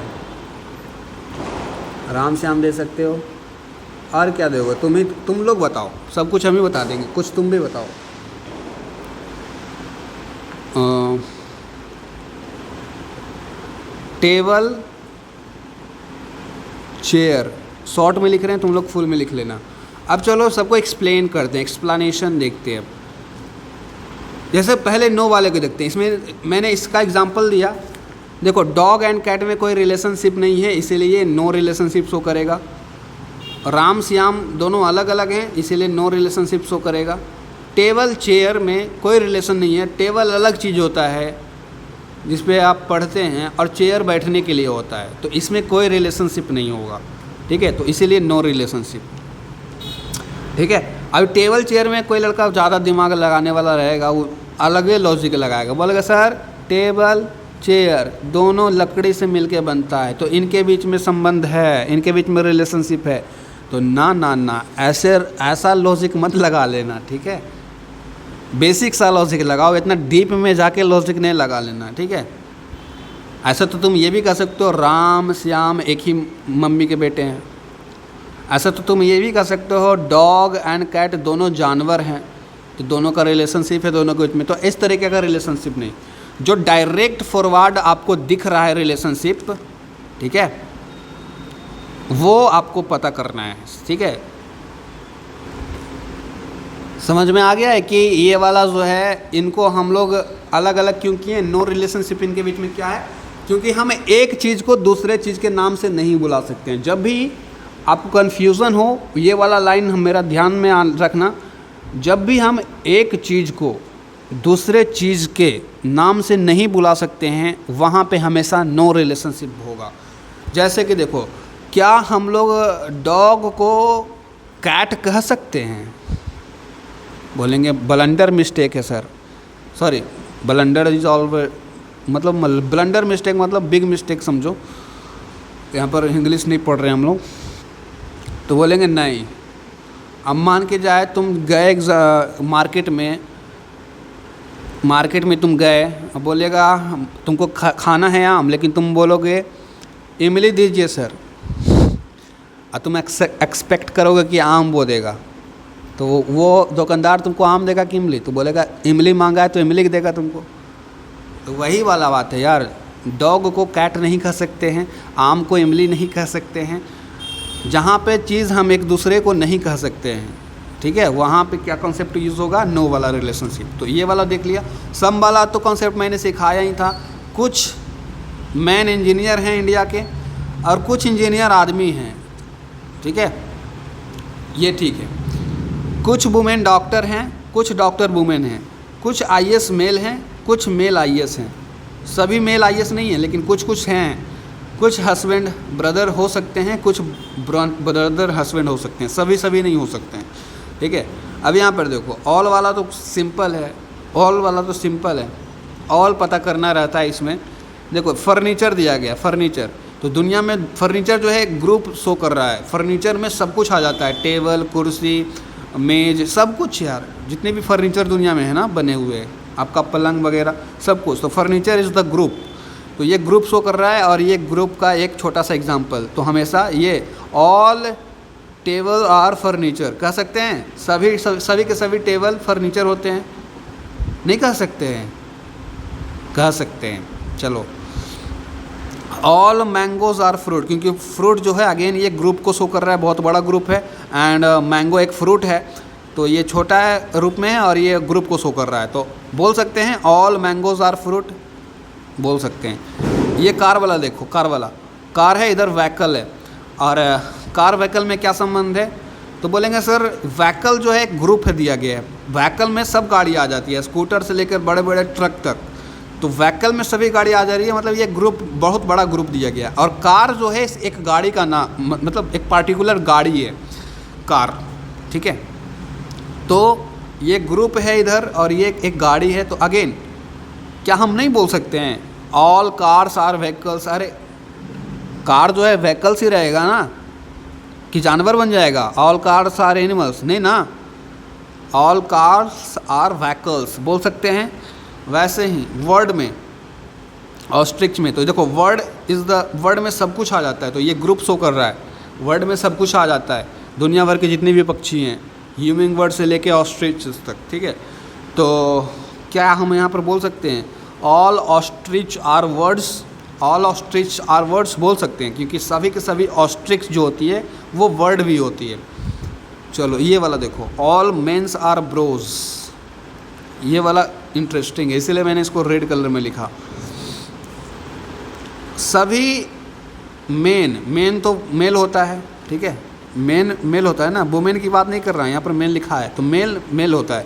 राम श्याम दे सकते हो। और क्या दोगे तुम लोग बताओ, सब कुछ हम ही बता देंगे, कुछ तुम भी बताओ। टेबल चेयर, शॉर्ट में लिख रहे हैं, तुम लोग फुल में लिख लेना। अब चलो सबको एक्सप्लेन करते हैं, एक्सप्लेनेशन देखते हैं। जैसे पहले नो वाले को देखते हैं, इसमें मैंने इसका एग्जांपल दिया। देखो डॉग एंड कैट में कोई रिलेशनशिप नहीं है, इसीलिए नो रिलेशनशिप शो करेगा। राम श्याम दोनों अलग अलग हैं, इसीलिए नो रिलेशनशिप शो करेगा। टेबल चेयर में कोई रिलेशन नहीं है, टेबल अलग चीज़ होता है जिस पे आप पढ़ते हैं, और चेयर बैठने के लिए होता है, तो इसमें कोई रिलेशनशिप नहीं होगा, ठीक है, तो इसीलिए नो रिलेशनशिप, ठीक है। अब टेबल चेयर में कोई लड़का ज़्यादा दिमाग लगाने वाला रहेगा, वो अलग ही लॉजिक लगाएगा, बोलेगा सर टेबल चेयर दोनों लकड़ी से मिलके बनता है, तो इनके बीच में संबंध है, इनके बीच में रिलेशनशिप है। तो ना ना ना, ऐसा लॉजिक मत लगा लेना, ठीक है। बेसिक सा लॉजिक लगाओ, इतना डीप में जाके लॉजिक नहीं लगा लेना, ठीक है। ऐसा तो तुम ये भी कह सकते हो राम श्याम एक ही मम्मी के बेटे हैं। ऐसा तो तुम ये भी कह सकते हो डॉग एंड कैट दोनों जानवर हैं, तो दोनों का रिलेशनशिप है दोनों के बीच में। तो इस तरीके का रिलेशनशिप नहीं, जो डायरेक्ट फॉरवर्ड आपको दिख रहा है रिलेशनशिप, ठीक है, वो आपको पता करना है, ठीक है। समझ में आ गया है कि ये वाला जो है इनको हम लोग अलग अलग क्यों किए, नो रिलेशनशिप इनके बीच में क्या है, क्योंकि हम एक चीज़ को दूसरे चीज़ के नाम से नहीं बुला सकते हैं। जब भी आपको कन्फ्यूज़न हो, ये वाला लाइन हम मेरा ध्यान में रखना, जब भी हम एक चीज़ को दूसरे चीज़ के नाम से नहीं बुला सकते हैं, वहाँ पे हमेशा नो रिलेशनशिप होगा। जैसे कि देखो, क्या हम लोग डॉग को कैट कह सकते हैं? बोलेंगे ब्लंडर मिस्टेक है sir, sorry blunder is always, मतलब ब्लंडर मिस्टेक मतलब बिग मिस्टेक समझो, यहाँ पर इंग्लिश नहीं पढ़ रहे हम लोग। तो बोलेंगे नहीं, अब मान के जाए तुम गए मार्केट में तुम गए, अब बोलेगा तुमको खाना है आम, लेकिन तुम बोलोगे इमली दीजिए सर, और तुम एक्सपेक्ट करोगे कि आम वो देगा, तो वो दुकानदार तुमको आम देगा कि इमली? तो बोलेगा इमली मांगा है तो इमली देगा तुमको। तो वही वाला बात है यार, डॉग को कैट नहीं कह सकते हैं, आम को इमली नहीं कह सकते हैं। जहाँ पे चीज़ हम एक दूसरे को नहीं कह सकते हैं, ठीक है, वहाँ पे क्या कॉन्सेप्ट यूज़ होगा? नो वाला रिलेशनशिप। तो ये वाला देख लिया। सम वाला तो कॉन्सेप्ट मैंने सिखाया ही था। कुछ मैन इंजीनियर हैं इंडिया के और कुछ इंजीनियर आदमी हैं, ठीक है, ये ठीक है। कुछ वुमेन डॉक्टर हैं, कुछ डॉक्टर वुमेन हैं, कुछ आईएएस मेल हैं, कुछ मेल आईएएस हैं। सभी मेल आईएएस नहीं हैं, लेकिन कुछ कुछ हैं। कुछ हस्बैंड ब्रदर हो सकते हैं, कुछ ब्रदर हस्बैंड हो सकते हैं, सभी नहीं हो सकते हैं, ठीक है। अब यहाँ पर देखो, ऑल वाला तो सिंपल है, ऑल वाला तो सिंपल है, ऑल पता करना रहता है इसमें। देखो फर्नीचर दिया गया, फर्नीचर, तो दुनिया में फर्नीचर जो है ग्रुप शो कर रहा है। फर्नीचर में सब कुछ आ जाता है, टेबल कुर्सी मेज सब कुछ यार, जितने भी फर्नीचर दुनिया में है ना बने हुए, आपका पलंग वगैरह सब कुछ, तो फर्नीचर इज़ द ग्रुप। तो ये ग्रुप शो कर रहा है, और ये ग्रुप का एक छोटा सा एग्जांपल, तो हमेशा ये ऑल टेबल आर फर्नीचर कह सकते हैं? सभी के सभी टेबल फर्नीचर होते हैं? नहीं कह सकते हैं, कह सकते हैं। चलो, ऑल मैंगोज आर फ्रूट, क्योंकि फ्रूट जो है अगेन ये ग्रुप को शो कर रहा है, बहुत बड़ा ग्रुप है, एंड मैंगो एक फ्रूट है, तो ये छोटा है रूप में है और ये ग्रुप को शो कर रहा है, तो बोल सकते हैं ऑल मैंगोज आर फ्रूट, बोल सकते हैं। ये कार वाला देखो, कार वाला, कार है, इधर व्हीकल है, और कार व्हीकल में क्या संबंध है? तो बोलेंगे सर व्हीकल जो है एक ग्रुप है दिया गया है, व्हीकल में सब गाड़ी आ जाती है, स्कूटर से लेकर बड़े बड़े ट्रक तक, तो व्हीकल में सभी गाड़ी आ जा रही है, मतलब ये ग्रुप बहुत बड़ा ग्रुप दिया गया है। और कार जो है एक गाड़ी का नाम, मतलब एक पार्टिकुलर गाड़ी है कार, ठीक है, तो ये ग्रुप है इधर और ये एक गाड़ी है। तो अगेन क्या हम नहीं बोल सकते हैं ऑल कार्स आर व्हीकल्स? अरे कार जो है व्हीकल्स ही रहेगा ना, कि जानवर बन जाएगा? All cars are animals? नहीं ना, ऑल कार्स आर व्हीकल्स बोल सकते हैं। वैसे ही वर्ड में ऑस्ट्रिच में, तो देखो वर्ड इज़ द, वर्ड में सब कुछ आ जाता है, तो ये ग्रुप शो कर रहा है, वर्ड में सब कुछ आ जाता है, दुनिया भर के जितने भी पक्षी हैं, ह्यूमिंग बर्ड से लेके ऑस्ट्रिच तक, ठीक है। तो क्या हम यहाँ पर बोल सकते हैं all ostrich are birds? All ostrich are birds बोल सकते हैं, क्योंकि सभी के सभी ऑस्ट्रिच जो होती है वो वर्ड भी होती है। चलो ये वाला देखो, ऑल मेंस आर ब्रोज, ये वाला इंटरेस्टिंग है, इसीलिए मैंने इसको रेड कलर में लिखा। सभी मेन तो मेल होता है, ठीक है, मेल होता है ना, वुमेन की बात नहीं कर रहा है, यहाँ पर मेन लिखा है तो मेल होता है।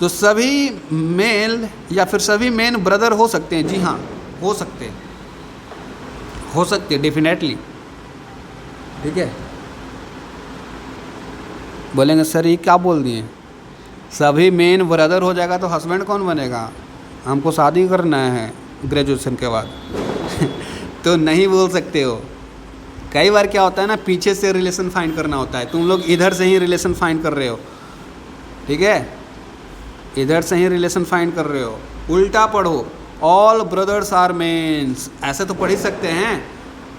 तो सभी मेल या फिर सभी मेन ब्रदर हो सकते हैं। जी हाँ, हो सकते हैं डेफिनेटली, ठीक है। बोलेंगे सर ये क्या बोल दिए, सभी मेन ब्रदर हो जाएगा तो हस्बैंड कौन बनेगा? हमको शादी करना है ग्रेजुएशन के बाद तो नहीं बोल सकते हो। कई बार क्या होता है ना, पीछे से रिलेशन फाइंड करना होता है, तुम लोग इधर से ही रिलेशन फाइंड कर रहे हो, ठीक है, इधर से ही रिलेशन फाइंड कर रहे हो। उल्टा पढ़ो, ऑल ब्रदर्स आर मेंस, ऐसे तो पढ़ ही सकते हैं,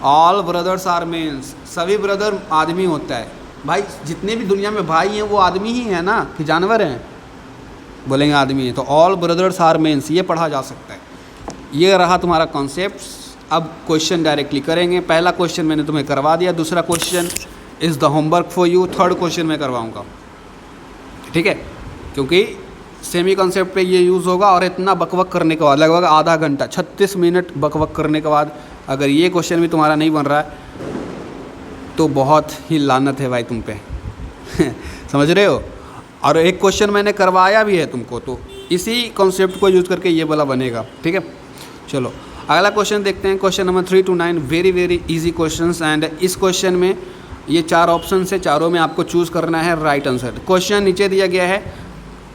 ऑल ब्रदर्स आर मेंस, सभी ब्रदर आदमी होता है। भाई जितने भी दुनिया में भाई हैं वो आदमी ही हैं ना, कि जानवर हैं? बोलेंगे आदमी हैं, तो ऑल ब्रदर्स आर मेंस ये पढ़ा जा सकता है। ये रहा तुम्हारा कॉन्सेप्ट। अब क्वेश्चन डायरेक्टली करेंगे। पहला क्वेश्चन मैंने तुम्हें करवा दिया, दूसरा question is the homework for you, third question मैं करवाऊँगा, ठीक है, क्योंकि सेमी कॉन्सेप्ट पे ये यूज़ होगा। और इतना बकवक करने के बाद, लगभग आधा घंटा 36 मिनट बकवक करने के बाद अगर ये क्वेश्चन भी तुम्हारा नहीं बन रहा है तो बहुत ही लानत है भाई तुम पे समझ रहे हो। और एक क्वेश्चन मैंने करवाया भी है तुमको, तो इसी कॉन्सेप्ट को यूज़ करके ये वाला बनेगा, ठीक है। चलो अगला क्वेश्चन देखते हैं, question number 3 to 9, very easy questions. And इस क्वेश्चन में ये 4 ऑप्शन है, चारों में आपको चूज़ करना है राइट आंसर। क्वेश्चन नीचे दिया गया है,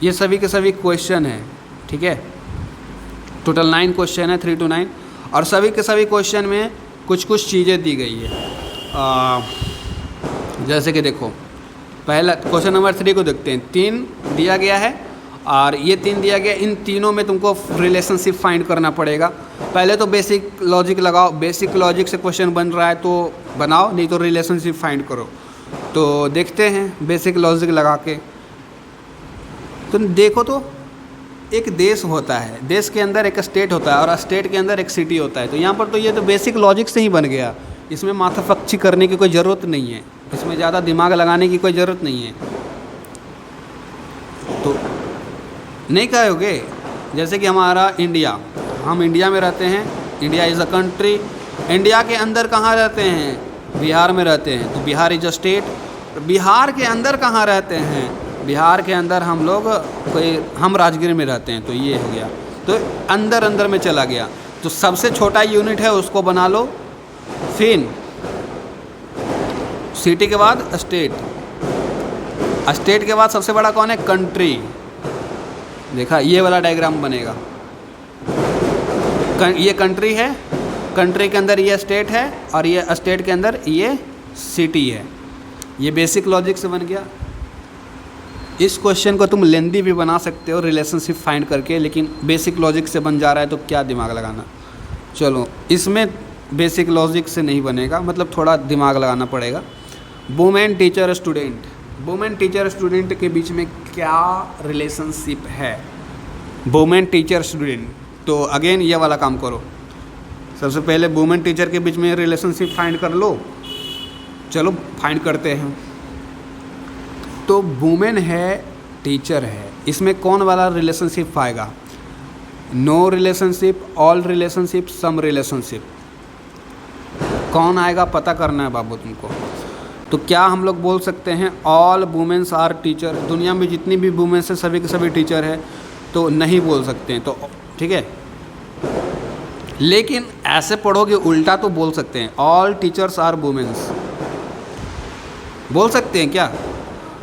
ये सभी के सभी क्वेश्चन हैं, ठीक है, टोटल 9 क्वेश्चन है 3 to 9, और सभी के सभी क्वेश्चन में कुछ चीज़ें दी गई है। जैसे कि देखो, पहला क्वेश्चन नंबर 3 को देखते हैं, 3 दिया गया है और ये 3 दिया गया, इन तीनों में तुमको रिलेशनशिप फाइंड करना पड़ेगा। पहले तो बेसिक लॉजिक लगाओ, बेसिक लॉजिक से क्वेश्चन बन रहा है तो बनाओ, नहीं तो रिलेशनशिप फाइंड करो। तो देखते हैं बेसिक लॉजिक लगा के। तो देखो, तो एक देश होता है, देश के अंदर एक स्टेट होता है और स्टेट के अंदर एक सिटी होता है। तो यहाँ पर तो ये तो बेसिक लॉजिक से ही बन गया, इसमें माथापच्ची करने की कोई ज़रूरत नहीं है, इसमें ज़्यादा दिमाग लगाने की कोई ज़रूरत नहीं है। तो नहीं कहोगे, जैसे कि हमारा इंडिया, हम इंडिया में रहते हैं, India is a country. India के अंदर कहाँ रहते हैं? बिहार में रहते हैं, तो Bihar is a state. Bihar के अंदर कहाँ रहते हैं? बिहार के अंदर हम लोग हम राजगीर में रहते हैं, तो ये हो गया, तो अंदर में चला गया। तो सबसे छोटा यूनिट है उसको बना लो, फिर सिटी के बाद स्टेट, स्टेट के बाद सबसे बड़ा कौन है? कंट्री। देखा, ये वाला डायग्राम बनेगा, ये कंट्री है, कंट्री के अंदर ये स्टेट है और ये स्टेट के अंदर ये सिटी है। ये बेसिक लॉजिक से बन गया। इस क्वेश्चन को तुम लेंदी भी बना सकते हो रिलेशनशिप फाइंड करके, लेकिन बेसिक लॉजिक से बन जा रहा है तो क्या दिमाग लगाना। चलो, इसमें बेसिक लॉजिक से नहीं बनेगा, मतलब थोड़ा दिमाग लगाना पड़ेगा। Women teacher student, women teacher student के बीच में क्या रिलेशनशिप है? वुमेन टीचर स्टूडेंट, तो अगेन ये वाला काम करो। सबसे पहले वुमेन टीचर के बीच में रिलेशनशिप फाइंड कर लो। चलो फाइंड करते हैं। तो वुमेन है, टीचर है, इसमें कौन वाला रिलेशनशिप आएगा? No relationship, all relationship, some relationship, कौन आएगा पता करना है बाबू तुमको। तो क्या हम लोग बोल सकते हैं ऑल वुमेन्स आर टीचर? दुनिया में जितनी भी वुमेन्स हैं सभी के सभी टीचर हैं, तो नहीं बोल सकते हैं, तो ठीक है। लेकिन ऐसे पढ़ोगे उल्टा तो बोल सकते हैं, ऑल टीचर्स आर वुमेन्स, बोल सकते हैं क्या?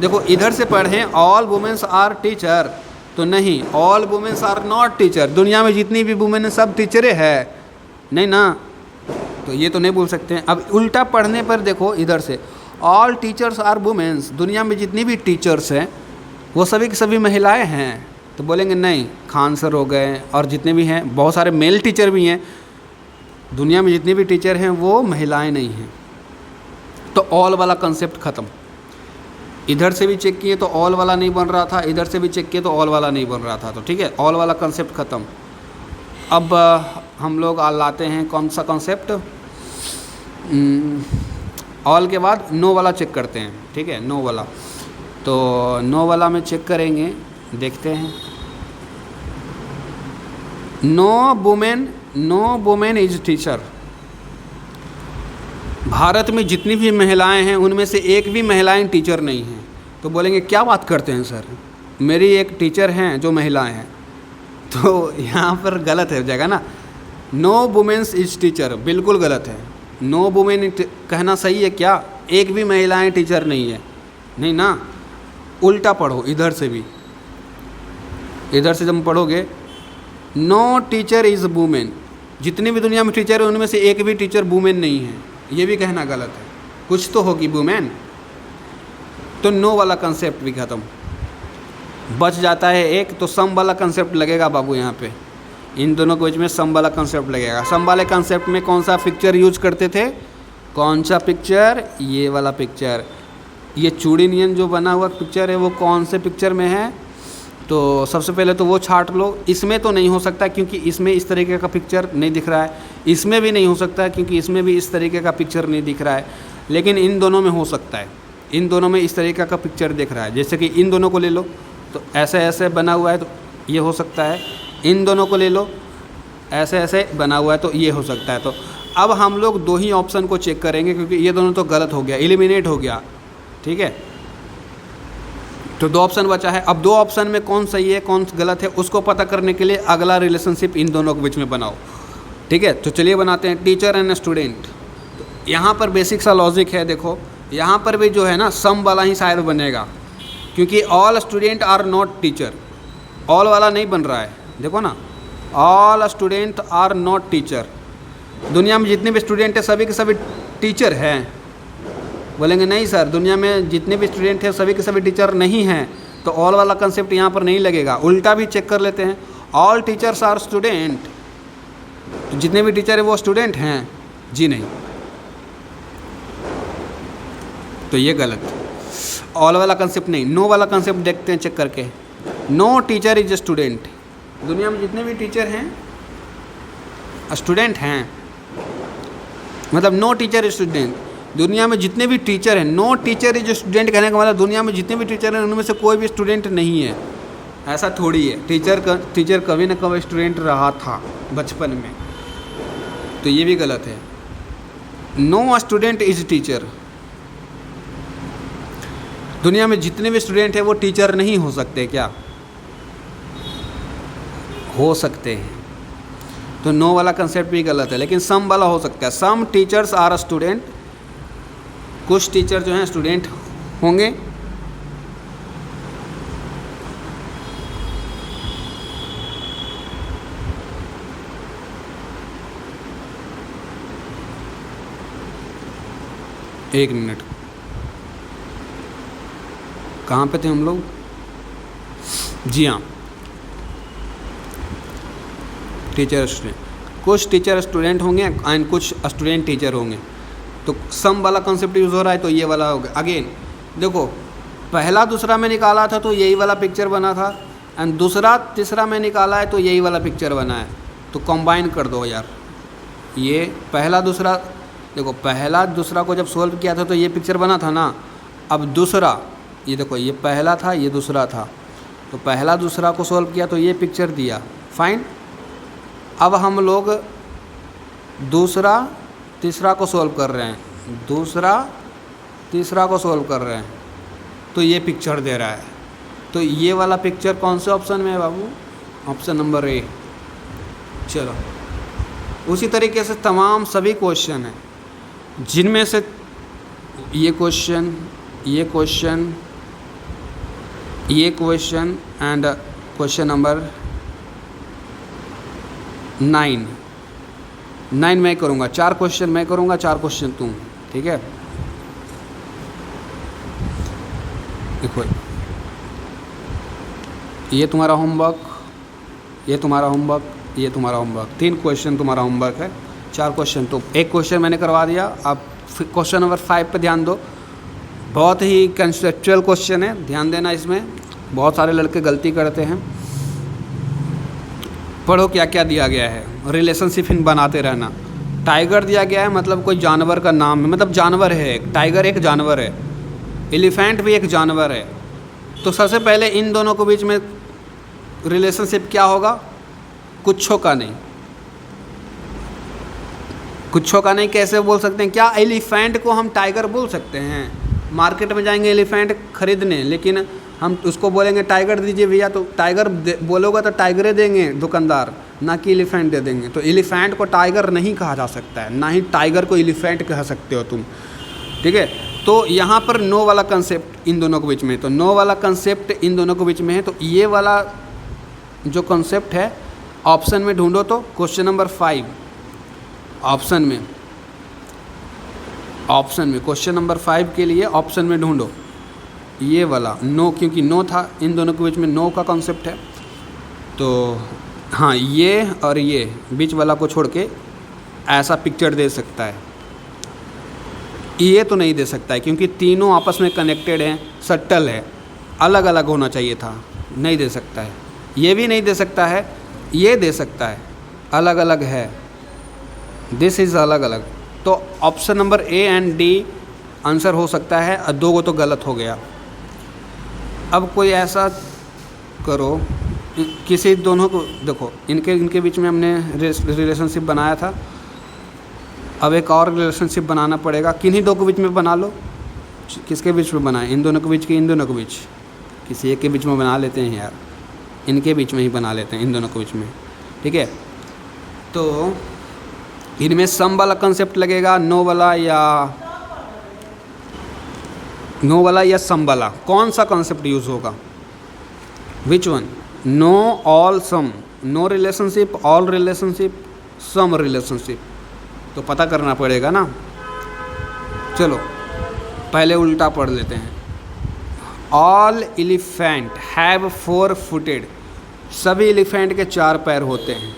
देखो इधर से पढ़ें ऑल वुमेन्स आर टीचर, तो नहीं, all womens are not teacher, दुनिया में जितनी भी वुमेन है सब टीचरें हैं, नहीं ना, तो ये तो नहीं बोल सकते हैं। अब उल्टा पढ़ने पर देखो, इधर से ऑल टीचर्स आर वुमेन्स, दुनिया में जितनी भी टीचर्स हैं वो सभी की सभी महिलाएं हैं, तो बोलेंगे नहीं, खान सर हो गए और जितने भी हैं, बहुत सारे मेल टीचर भी हैं, दुनिया में जितने भी टीचर हैं वो महिलाएं नहीं हैं, तो ऑल वाला कंसेप्ट ख़त्म। इधर से भी चेक किए तो ऑल वाला नहीं बन रहा था, इधर से भी चेक किए तो ऑल वाला नहीं बन रहा था। तो ठीक है, ऑल वाला कंसेप्ट ख़त्म। अब हम लोग लाते हैं कौन सा कॉन्सेप्ट, ऑल के बाद नो वाला चेक करते हैं। ठीक है, नो वाला, तो नो वाला में चेक करेंगे, देखते हैं। No women is teacher. Bharat में जितनी भी महिलाएं हैं उनमें से एक भी महिलाएं टीचर नहीं हैं। तो बोलेंगे क्या बात करते हैं सर, मेरी एक टीचर हैं जो महिलाएं हैं। तो यहाँ पर गलत है जाएगा ना, नो वुमेन्स इज टीचर, बिल्कुल गलत है। नो वुमेन कहना सही है क्या, एक भी महिलाएं टीचर नहीं है, नहीं ना, उल्टा पढ़ो, इधर से भी, इधर से जब पढ़ोगे नो टीचर इज़ वुमेन, जितनी भी दुनिया में टीचर है उनमें से एक भी टीचर वुमेन नहीं है, ये भी कहना गलत है, कुछ तो होगी वुमेन। तो नो वाला कंसेप्ट भी ख़त्म, बच जाता है एक, तो सम वाला कंसेप्ट लगेगा बाबू यहाँ पे, इन दोनों के बीच में सम वाला कंसेप्ट लगेगा। सम वाले कंसेप्ट में कौन सा पिक्चर यूज करते थे, कौन सा पिक्चर, ये वाला पिक्चर, ये चूड़ी नियन जो बना हुआ पिक्चर है वो कौन से पिक्चर में है, तो सबसे पहले तो वो छाट लो। इसमें तो नहीं हो सकता क्योंकि इसमें इस तरीके का पिक्चर नहीं दिख रहा है, इसमें भी नहीं हो सकता क्योंकि इसमें भी इस तरीके का पिक्चर नहीं दिख रहा है, लेकिन इन दोनों में हो सकता है, इन दोनों में इस तरीके का पिक्चर दिख रहा है। जैसे कि इन दोनों को ले लो तो ऐसे ऐसे बना हुआ है तो ये हो सकता है, इन दोनों को ले लो ऐसे ऐसे बना हुआ है तो ये हो सकता है। तो अब हम लोग दो ही ऑप्शन को चेक करेंगे क्योंकि ये दोनों तो गलत हो गया, एलिमिनेट हो गया। ठीक है, तो दो ऑप्शन बचा है। अब दो ऑप्शन में कौन सही है कौन गलत है उसको पता करने के लिए अगला रिलेशनशिप इन दोनों के बीच में बनाओ। ठीक है, तो चलिए बनाते हैं, टीचर एंड स्टूडेंट। तो यहाँ पर बेसिक सा लॉजिक है, देखो यहाँ पर भी जो है ना सम वाला ही शायद बनेगा क्योंकि all student are not teacher, all वाला नहीं बन रहा है, देखो ना, all student are not teacher. दुनिया में जितने भी स्टूडेंट हैं सभी के सभी टीचर हैं। बोलेंगे नहीं सर, दुनिया में जितने भी स्टूडेंट हैं सभी के सभी टीचर नहीं हैं, तो ऑल वाला कंसेप्ट यहाँ पर नहीं लगेगा। उल्टा भी चेक कर लेते हैं, ऑल टीचर्स आर स्टूडेंट, तो जितने भी टीचर हैं वो स्टूडेंट हैं, जी नहीं, तो ये गलत, ऑल वाला कंसेप्ट नहीं। नो वाला कंसेप्ट देखते हैं चेक करके, नो टीचर इज स्टूडेंट, दुनिया में जितने भी टीचर हैं स्टूडेंट हैं, मतलब नो टीचर इज स्टूडेंट, दुनिया में जितने भी टीचर हैं, नो टीचर इज स्टूडेंट कहने का मतलब दुनिया में जितने भी टीचर हैं उनमें से कोई भी स्टूडेंट नहीं है, ऐसा थोड़ी है। टीचर कभी ना कभी स्टूडेंट रहा था बचपन में, तो ये भी गलत है। नो स्टूडेंट इज टीचर, दुनिया में जितने भी स्टूडेंट हैं वो टीचर नहीं हो सकते क्या, हो सकते हैं, तो नो वाला कंसेप्ट भी गलत है। लेकिन सम वाला हो सकता है, some teachers are a student, कुछ टीचर जो हैं स्टूडेंट होंगे। एक मिनट, कहाँ पे थे हम लोग, जी हाँ, टीचर स्टूडेंट, कुछ टीचर स्टूडेंट होंगे एंड कुछ स्टूडेंट टीचर होंगे, तो सम वाला कॉन्सेप्ट यूज़ हो रहा है, तो ये वाला हो गया। अगेन देखो, पहला दूसरा में निकाला था तो यही वाला पिक्चर बना था, एंड दूसरा तीसरा में निकाला है तो यही वाला पिक्चर बना है, तो कंबाइन कर दो यार। ये पहला दूसरा, देखो पहला दूसरा को जब सोल्व किया था तो ये पिक्चर बना था ना, अब दूसरा, ये देखो ये पहला था ये दूसरा था, तो पहला दूसरा को सोल्व किया तो ये पिक्चर दिया, फाइन। अब हम लोग दूसरा तीसरा को सोल्व कर रहे हैं, दूसरा तीसरा को सोल्व कर रहे हैं, तो ये पिक्चर दे रहा है, तो ये वाला पिक्चर कौन से ऑप्शन में है बाबू, ऑप्शन नंबर ए। चलो उसी तरीके से तमाम सभी क्वेश्चन हैं जिनमें से ये क्वेश्चन, ये क्वेश्चन, ये क्वेश्चन एंड क्वेश्चन नंबर 9 मैं करूँगा, 4 क्वेश्चन मैं करूँगा, 4 क्वेश्चन तुम, ठीक है। देखो ये तुम्हारा होमवर्क, ये तुम्हारा होमवर्क, ये तुम्हारा होमवर्क, 3 क्वेश्चन तुम्हारा होमवर्क है, 4 क्वेश्चन तो एक क्वेश्चन मैंने करवा दिया। अब क्वेश्चन नंबर 5 पे ध्यान दो, बहुत ही कंसेप्चुअल क्वेश्चन है, ध्यान देना इसमें, बहुत सारे लड़के गलती करते हैं। पढ़ो क्या क्या दिया गया है। रिलेशनशिप इन बनाते रहना। टाइगर दिया गया है, मतलब कोई जानवर का नाम है, मतलब जानवर है, टाइगर एक जानवर है, एलिफेंट भी एक जानवर है। तो सबसे पहले इन दोनों के बीच में रिलेशनशिप क्या होगा? कुछो का नहीं। कुछो का नहीं कैसे बोल सकते हैं? क्या एलिफेंट को हम टाइगर बोल सकते हैं? मार्केट में जाएंगे एलिफेंट खरीदने, लेकिन हम उसको बोलेंगे टाइगर दीजिए भैया, तो टाइगर बोलोगे तो टाइगरे देंगे दुकानदार, ना कि एलिफेंट दे देंगे। तो एलिफेंट को टाइगर नहीं कहा जा सकता है, ना ही टाइगर को एलिफेंट कह सकते हो तुम, ठीक है। तो यहाँ पर नो वाला कंसेप्ट इन दोनों के बीच में है, तो नो वाला कंसेप्ट इन दोनों के बीच में है। तो ये वाला जो कंसेप्ट है ऑप्शन में ढूंढो, तो क्वेश्चन नंबर 5 ऑप्शन में क्वेश्चन नंबर 5 के लिए ऑप्शन में ढूंढो ये वाला नो, क्योंकि नो था, इन दोनों के बीच में नो का कॉन्सेप्ट है। तो हाँ, ये और ये बीच वाला को छोड़ के ऐसा पिक्चर दे सकता है, ये तो नहीं दे सकता है, क्योंकि तीनों आपस में कनेक्टेड हैं, सटल है, अलग अलग होना चाहिए था, नहीं दे सकता है। ये भी नहीं दे सकता है, ये दे सकता है, अलग अलग है, दिस इज़ अलग अलग। तो option number A and D answer हो सकता है, और दो को तो गलत हो गया। अब कोई ऐसा करो, किसी दोनों को देखो, इनके बीच में हमने रिलेशनशिप बनाया था, अब एक और रिलेशनशिप बनाना पड़ेगा। किन्हीं दो के बीच में बना लो। किसके बीच में बनाए? इन दोनों के बीच के इन दोनों के बीच, किसी एक के बीच में बना लेते हैं यार, इनके बीच में ही बना लेते हैं, इन दोनों के बीच में, ठीक है। तो इनमें सम वाला कंसेप्ट लगेगा, नो वाला या सम वाला, कौन सा कंसेप्ट यूज़ होगा? Which one? No all some, no relationship, all relationship, some relationship, तो पता करना पड़ेगा ना। चलो पहले उल्टा पढ़ लेते हैं। ऑल एलिफेंट हैव 4 फुटेड, सभी एलिफेंट के 4 पैर होते हैं,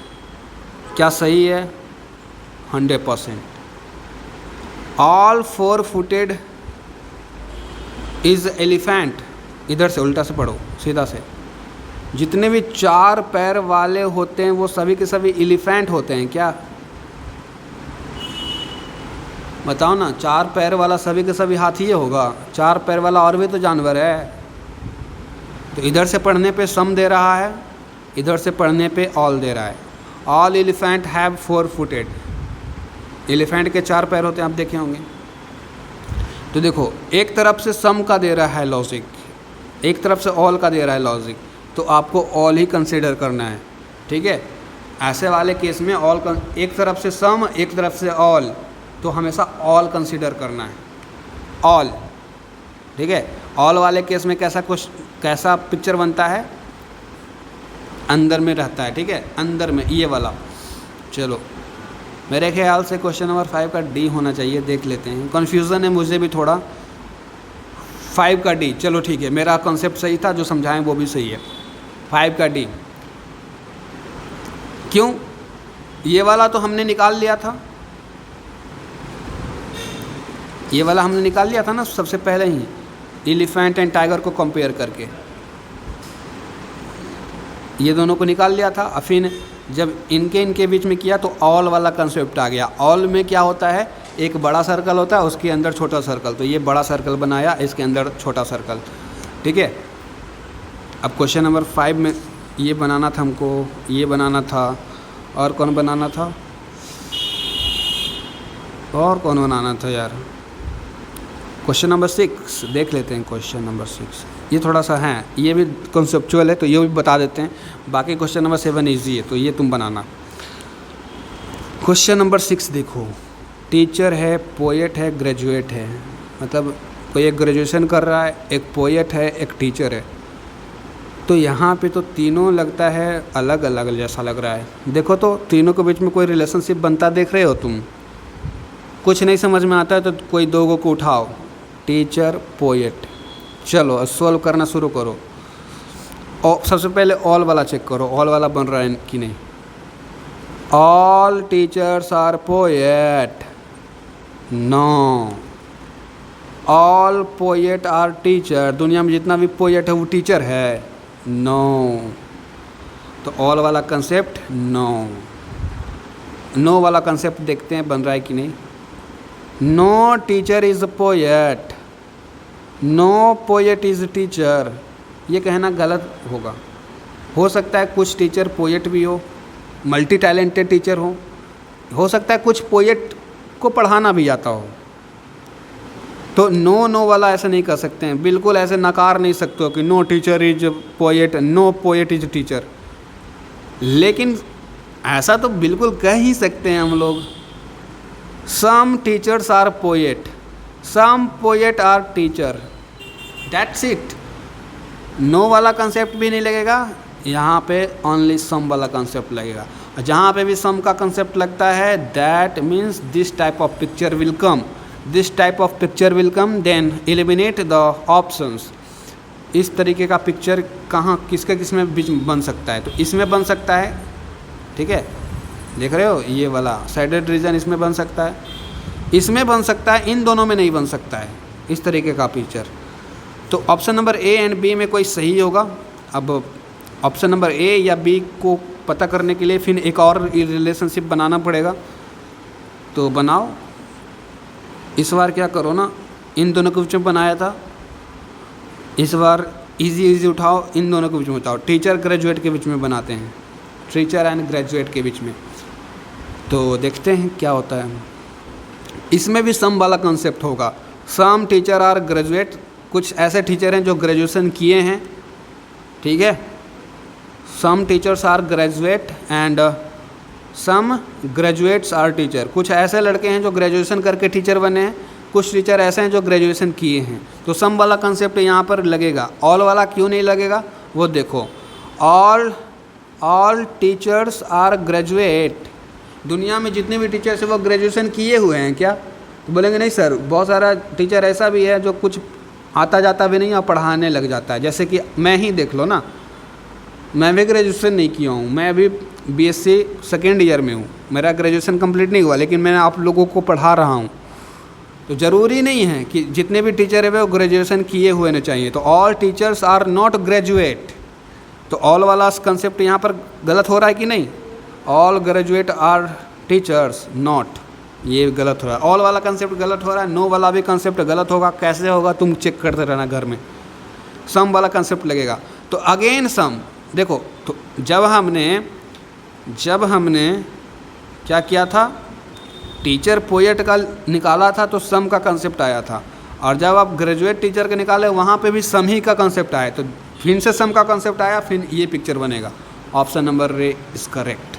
क्या सही है? 100%। ऑल 4 फुटेड इज एलिफेंट, इधर से उल्टा से पढ़ो, सीधा से, जितने भी 4 पैर वाले होते हैं वो सभी के सभी एलिफेंट होते हैं क्या? बताओ ना, 4 पैर वाला सभी के सभी हाथी ही होगा? 4 पैर वाला और भी तो जानवर है। तो इधर से पढ़ने पे सम दे रहा है, इधर से पढ़ने पे ऑल दे रहा है। All elephant have 4 footed, elephant के 4 पैर होते हैं, आप देखे होंगे। तो देखो, एक तरफ से सम का दे रहा है लॉजिक, एक तरफ से ऑल का दे रहा है लॉजिक, तो आपको ऑल ही कंसिडर करना है, ठीक है। ऐसे वाले केस में ऑल, एक तरफ से सम, एक तरफ से ऑल, तो हमेशा ऑल कंसिडर करना है, ऑल, ठीक है। ऑल वाले केस में कैसा पिक्चर बनता है? अंदर में रहता है, ठीक है, अंदर में, ये वाला। चलो, मेरे ख्याल से क्वेश्चन नंबर 5 का डी होना चाहिए, देख लेते हैं, कन्फ्यूज़न है मुझे भी थोड़ा। 5 का डी, चलो ठीक है, मेरा कॉन्सेप्ट सही था, जो समझाएं वो भी सही है। 5 का डी क्यों? ये वाला तो हमने निकाल लिया था, ये वाला हमने निकाल लिया था ना सबसे पहले ही, एलिफेंट एंड टाइगर को कंपेयर करके, ये दोनों को निकाल लिया था। और फिर जब इनके बीच में किया तो ऑल वाला कंसेप्ट आ गया। ऑल में क्या होता है? एक बड़ा सर्कल होता है, उसके अंदर छोटा सर्कल, तो ये बड़ा सर्कल बनाया, इसके अंदर छोटा सर्कल, ठीक है। अब क्वेश्चन नंबर 5 में ये बनाना था हमको, ये बनाना था, और कौन बनाना था? और कौन बनाना था यार? क्वेश्चन नंबर 6 देख लेते हैं। क्वेश्चन नंबर 6 ये थोड़ा सा है, ये भी कॉन्सेप्चुअल है, तो ये भी बता देते हैं। बाकी क्वेश्चन नंबर 7 ईजी है, तो ये तुम बनाना। क्वेश्चन नंबर 6 देखो, टीचर है, पोएट है, ग्रेजुएट है, मतलब कोई एक ग्रेजुएशन कर रहा है, एक पोएट है, एक टीचर है। तो यहाँ पे तो तीनों लगता है अलग अलग जैसा लग रहा है। देखो तो तीनों के बीच में कोई रिलेशनशिप बनता देख रहे हो तुम? कुछ नहीं समझ में आता है तो कोई दो को उठाओ, टीचर, पोएट। चलो सॉल्व करना शुरू करो। और सबसे पहले ऑल वाला चेक करो, ऑल वाला बन रहा है कि नहीं। All teachers are poet, no. All poet are teacher, दुनिया में जितना भी पोएट है वो टीचर है? नो। तो ऑल वाला कंसेप्ट नो। नो वाला कंसेप्ट देखते हैं बन रहा है कि नहीं। No teacher is a poet, no poet is a teacher, ये कहना गलत होगा। हो सकता है कुछ टीचर पोएट भी हो, मल्टी टैलेंटेड टीचर हो सकता है कुछ पोएट को पढ़ाना भी आता हो। तो नो वाला ऐसे नहीं कर सकते हैं, बिल्कुल ऐसे नकार नहीं सकते हो कि no teacher is poet, no poet is teacher. लेकिन ऐसा तो बिल्कुल कह ही सकते हैं हम लोग, some teachers are poet, some poet are teacher, that's it. No वाला कंसेप्ट भी नहीं लगेगा, यहाँ पे ओनली सम वाला कंसेप्ट लगेगा। जहाँ पे भी सम का कंसेप्ट लगता है that means this type of picture will come, this type of picture will come, then eliminate the options. इस तरीके का पिक्चर कहाँ किसके किस में बीच बन सकता है? तो इसमें बन सकता है, ठीक है, देख रहे हो ये वाला साइडेड रीजन इसमें बन सकता है, इसमें बन सकता है, इन दोनों में नहीं बन सकता है इस तरीके का पिक्चर। तो option number A and B में कोई सही होगा। अब ऑप्शन नंबर ए या बी को पता करने के लिए फिर एक और रिलेशनशिप बनाना पड़ेगा। तो बनाओ, इस बार क्या करो ना, इन दोनों के बीच में बनाया था, इस बार इजी उठाओ, इन दोनों के बीच में उठाओ, टीचर ग्रेजुएट के बीच में बनाते हैं, टीचर एंड ग्रेजुएट के बीच में। तो देखते हैं क्या होता है। इसमें भी सम वाला कंसेप्ट होगा, सम टीचर आर ग्रेजुएट, कुछ ऐसे टीचर हैं जो ग्रेजुएशन किए हैं, ठीक है, some teachers are graduate and some graduates are teacher, कुछ ऐसे लड़के हैं जो ग्रेजुएशन करके टीचर बने हैं, कुछ टीचर ऐसे हैं जो ग्रेजुएशन किए हैं। तो सम वाला कंसेप्ट यहाँ पर लगेगा। ऑल वाला क्यों नहीं लगेगा वो देखो, ऑल टीचर्स आर ग्रेजुएट, दुनिया में जितने भी टीचर्स हैं वो ग्रेजुएशन किए हुए हैं क्या? तो बोलेंगे नहीं सर, बहुत सारा टीचर ऐसा भी है जो कुछ आता जाता भी नहीं और पढ़ाने लग जाता है। जैसे कि मैं ही देख लो ना, मैं भी ग्रेजुएशन नहीं किया हूँ, मैं अभी बीएससी सेकेंड ईयर में हूँ, मेरा ग्रेजुएशन कंप्लीट नहीं हुआ, लेकिन मैं आप लोगों को पढ़ा रहा हूँ। तो ज़रूरी नहीं है कि जितने भी टीचर है वो ग्रेजुएशन किए हुए ना चाहिए। तो all teachers are not graduate, तो ऑल वाला कंसेप्ट यहाँ पर गलत हो रहा है कि नहीं? All graduate are teachers not, ये गलत हो रहा है, ऑल वाला कंसेप्ट गलत हो रहा है, नो वाला भी कंसेप्ट गलत होगा। कैसे होगा तुम चेक करते रहना घर में। सम वाला कंसेप्ट लगेगा। तो अगेन सम देखो, तो जब हमने क्या किया था, टीचर पोएट का निकाला था तो सम का कंसेप्ट आया था, और जब आप ग्रेजुएट टीचर के निकाले वहाँ पे भी सम ही का कंसेप्ट आया, तो फिर से सम का कंसेप्ट आया, फिर ये पिक्चर बनेगा। Option number A is correct.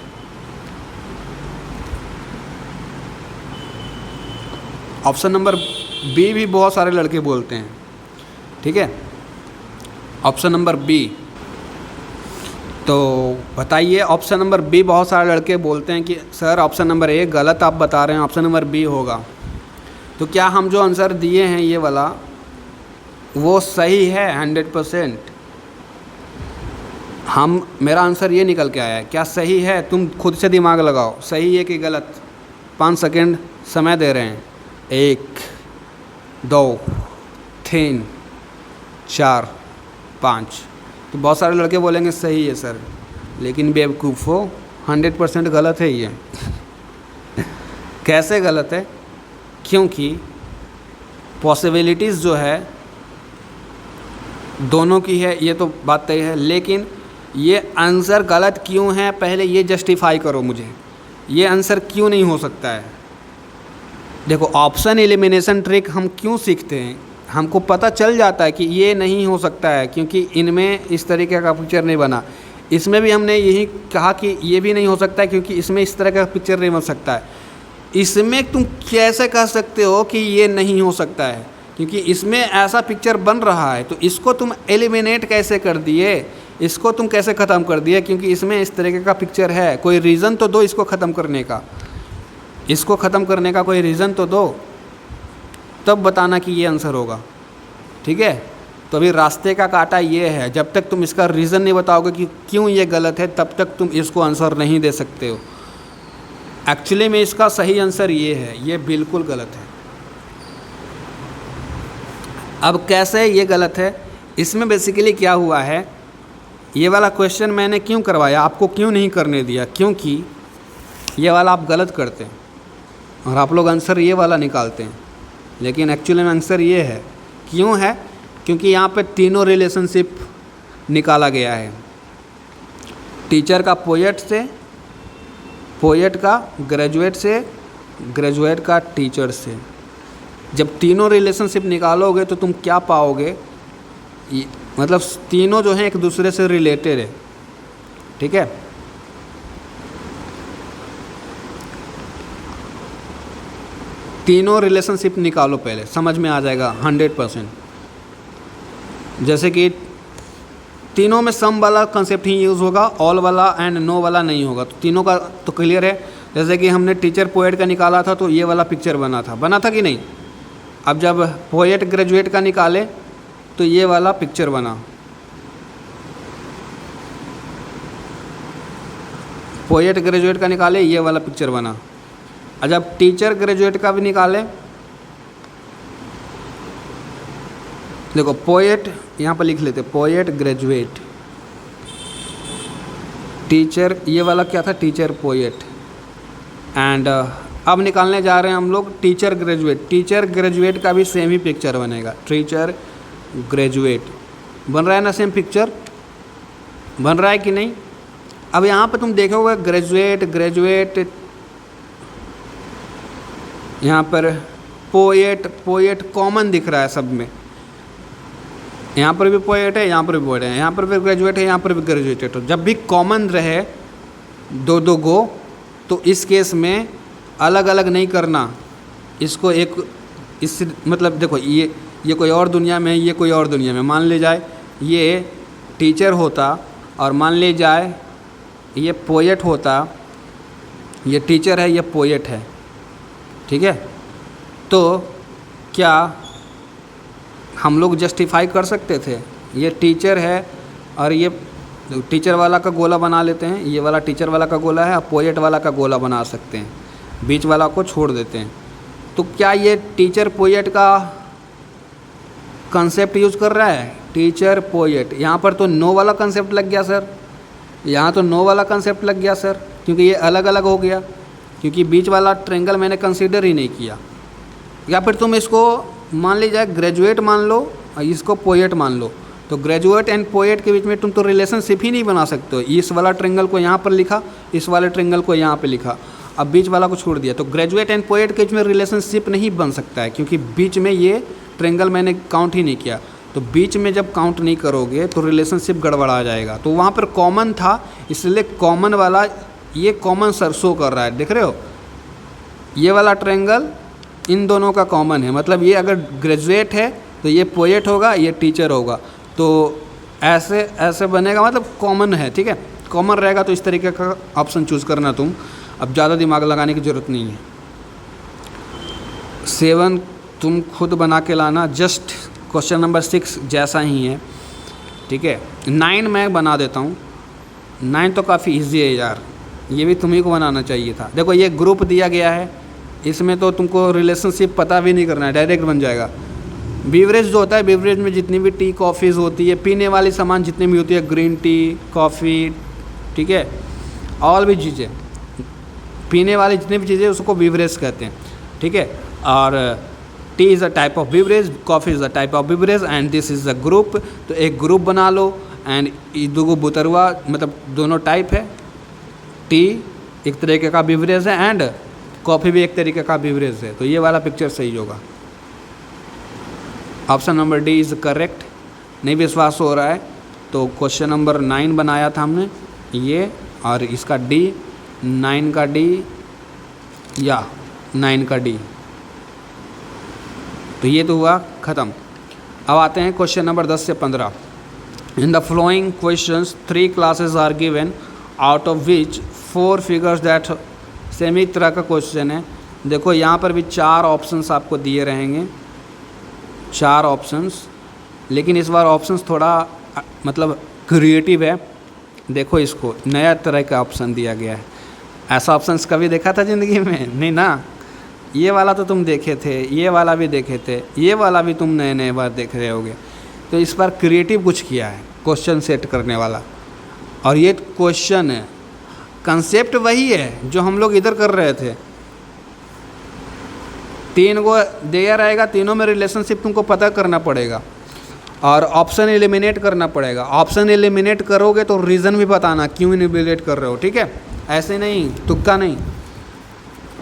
Option number B भी बहुत सारे लड़के बोलते हैं, ठीक है, ऑप्शन नंबर बी। तो बताइए, ऑप्शन नंबर बी बहुत सारे लड़के बोलते हैं कि सर ऑप्शन नंबर ए गलत आप बता रहे हैं, ऑप्शन नंबर बी होगा। तो क्या हम जो आंसर दिए हैं ये वाला वो सही है 100%? मेरा आंसर ये निकल के आया है, क्या सही है? तुम खुद से दिमाग लगाओ, सही है कि गलत। 5 सेकेंड समय दे रहे हैं। 1 2 3 4 5। तो बहुत सारे लड़के बोलेंगे सही है सर, लेकिन बेवकूफ़ हो, 100% गलत है ये। कैसे गलत है? क्योंकि पॉसिबिलिटीज़ जो है दोनों की है, ये तो बात तय है, लेकिन ये आंसर गलत क्यों है पहले ये जस्टिफाई करो मुझे, ये आंसर क्यों नहीं हो सकता है। देखो, ऑप्शन एलिमिनेशन ट्रिक हम क्यों सीखते हैं? हमको पता चल जाता है कि ये नहीं हो सकता है क्योंकि इनमें इस तरीके का पिक्चर नहीं बना। इसमें भी हमने यही कहा कि ये भी नहीं हो सकता है क्योंकि इसमें इस तरह का पिक्चर नहीं बन सकता है। इसमें तुम कैसे कह सकते हो कि ये नहीं हो सकता है? क्योंकि इसमें ऐसा पिक्चर बन रहा है, तो इसको तुम एलिमिनेट कैसे कर दिए, इसको तुम कैसे ख़त्म कर दिए? क्योंकि इसमें इस तरीके का पिक्चर है, कोई रीज़न तो दो इसको ख़त्म करने का, इसको ख़त्म करने का कोई रीज़न तो दो, तब बताना कि ये आंसर होगा, ठीक है। तो अभी रास्ते का कांटा ये है, जब तक तुम इसका रीज़न नहीं बताओगे कि क्यों ये गलत है, तब तक तुम इसको आंसर नहीं दे सकते हो। एक्चुअली में इसका सही आंसर ये है, ये बिल्कुल गलत है। अब कैसे ये गलत है, इसमें बेसिकली क्या हुआ है, ये वाला क्वेश्चन मैंने क्यों करवाया, आपको क्यों नहीं करने दिया, क्योंकि ये वाला आप गलत करते हैं और आप लोग आंसर ये वाला निकालते हैं, लेकिन एक्चुअली में आंसर ये है। क्यों है? क्योंकि यहाँ पे तीनों रिलेशनशिप निकाला गया है, टीचर का पोएट से, पोएट का ग्रेजुएट से, ग्रेजुएट का टीचर से। जब तीनों रिलेशनशिप निकालोगे तो तुम क्या पाओगे, मतलब तीनों जो हैं एक दूसरे से रिलेटेड है, ठीक है। तीनों रिलेशनशिप निकालो, पहले समझ में आ जाएगा 100%। जैसे कि तीनों में सम वाला कंसेप्ट ही यूज़ होगा, ऑल वाला एंड नो वाला नहीं होगा, तो तीनों का तो क्लियर है। जैसे कि हमने टीचर पोएट का निकाला था तो ये वाला पिक्चर बना था कि नहीं। अब जब पोएट ग्रेजुएट का निकाले तो ये वाला पिक्चर बना, पोएट ग्रेजुएट का निकाले ये वाला पिक्चर बना। और जब टीचर ग्रेजुएट का भी निकाले, देखो पोएट यहाँ पर लिख लेते, पोएट ग्रेजुएट, टीचर, ये वाला क्या था, टीचर पोएट। एंड अब निकालने जा रहे हैं हम लोग टीचर ग्रेजुएट। टीचर ग्रेजुएट का भी सेम ही पिक्चर बनेगा, टीचर ग्रेजुएट बन रहा है ना, सेम पिक्चर बन रहा है कि नहीं। अब यहाँ पे तुम देखोगे ग्रेजुएट ग्रेजुएट, यहाँ पर पोएट पोएट कॉमन दिख रहा है सब में, यहाँ पर भी पोएट है, यहाँ पर भी पोएट है, यहाँ पर भी ग्रेजुएट है, यहाँ पर भी ग्रेजुएट है। तो जब भी कॉमन रहे दो दो गो, तो इस केस में अलग अलग नहीं करना इसको। एक इस मतलब देखो ये कोई और दुनिया में है, ये कोई और दुनिया में। मान ले जाए ये टीचर होता और मान ले जाए ये पोएट होता, ये टीचर है, ये पोएट है, ठीक है। तो क्या हम लोग जस्टिफाई कर सकते थे, ये टीचर है और ये टीचर वाला का गोला बना लेते हैं, ये वाला टीचर वाला का गोला है और पोएट वाला का गोला बना सकते हैं, बीच वाला को छोड़ देते हैं। तो क्या ये टीचर पोएट का कंसेप्ट यूज़ कर रहा है, टीचर पोएट। यहाँ पर तो नो वाला कंसेप्ट लग गया सर, यहाँ तो नो वाला कंसेप्ट लग गया सर, क्योंकि ये अलग अलग हो गया, क्योंकि बीच वाला ट्रायंगल मैंने कंसीडर ही नहीं किया। या फिर तुम इसको मान लीजिए ग्रेजुएट मान लो और इसको पोएट मान लो, तो ग्रेजुएट एंड पोएट के बीच में तुम तो रिलेशनशिप ही नहीं बना सकते हो। इस वाला ट्रायंगल को यहाँ पर लिखा, इस वाले ट्रायंगल को यहाँ पे लिखा, अब बीच वाला को छोड़ दिया, तो ग्रेजुएट एंड पोएट के बीच में रिलेशनशिप नहीं बन सकता है, क्योंकि बीच में ये ट्रायंगल मैंने काउंट ही नहीं किया। तो बीच में जब काउंट नहीं करोगे तो रिलेशनशिप गड़बड़ा जाएगा। तो वहाँ पर कॉमन था, इसलिए कॉमन वाला ये कॉमन सर शो कर रहा है, देख रहे हो, ये वाला ट्रायंगल इन दोनों का कॉमन है। मतलब ये अगर ग्रेजुएट है तो ये पोएट होगा, ये टीचर होगा, तो ऐसे ऐसे बनेगा, मतलब कॉमन है, ठीक है। कॉमन रहेगा तो इस तरीके का ऑप्शन चूज़ करना तुम, अब ज़्यादा दिमाग लगाने की ज़रूरत नहीं है। 7 तुम खुद बना के लाना, जस्ट क्वेश्चन नंबर 6 जैसा ही है, ठीक है। 9 मैं बना देता हूँ, 9 तो काफ़ी इजी है यार, ये भी तुम्ही को बनाना चाहिए था। देखो ये ग्रुप दिया गया है, इसमें तो तुमको रिलेशनशिप पता भी नहीं करना है, डायरेक्ट बन जाएगा। बीवरेज जो होता है, बीवरेज में जितनी भी टी कॉफ़ीज़ होती है, पीने वाली सामान जितनी भी होती है, ग्रीन टी, कॉफ़ी, ठीक है, और भी चीज़ें, पीने वाली जितनी भी चीज़ें उसको बीवरेज कहते हैं, ठीक है। और T is a type of beverage, coffee is a type of beverage and this is a group. तो एक ग्रुप बना लो एंड दो बुतरवा, मतलब दोनों टाइप है, टी एक तरीके का बीवरेज है एंड कॉफ़ी भी एक तरीके का बीवरेज है। तो ये वाला पिक्चर सही होगा, option number D is correct. नहीं विश्वास हो रहा है तो क्वेश्चन नंबर 9 बनाया था हमने ये, और इसका डी, 9 का डी या 9 का डी, तो ये तो हुआ ख़त्म। अब आते हैं क्वेश्चन नंबर 10 से 15। In the following questions 3 classes are given out of which 4 figures that, same ही तरह का क्वेश्चन है। देखो यहाँ पर भी 4 ऑप्शंस आपको दिए रहेंगे, 4 ऑप्शंस, लेकिन इस बार ऑप्शंस थोड़ा मतलब क्रिएटिव है। देखो इसको नया तरह का ऑप्शन दिया गया है, ऐसा ऑप्शंस कभी देखा था ज़िंदगी में? नहीं ना। ये वाला तो तुम देखे थे, ये वाला भी देखे थे, ये वाला भी तुम नए नए बार देख रहे होगे। तो इस बार क्रिएटिव कुछ किया है क्वेश्चन सेट करने वाला। और ये क्वेश्चन है, कंसेप्ट वही है जो हम लोग इधर कर रहे थे। 3 को दिया रहेगा, तीनों में रिलेशनशिप तुमको पता करना पड़ेगा और ऑप्शन एलिमिनेट करना पड़ेगा। ऑप्शन एलिमिनेट करोगे तो रीज़न भी बताना क्यों एलिमिनेट कर रहे हो, ठीक है? ऐसे नहीं, तुक्का नहीं।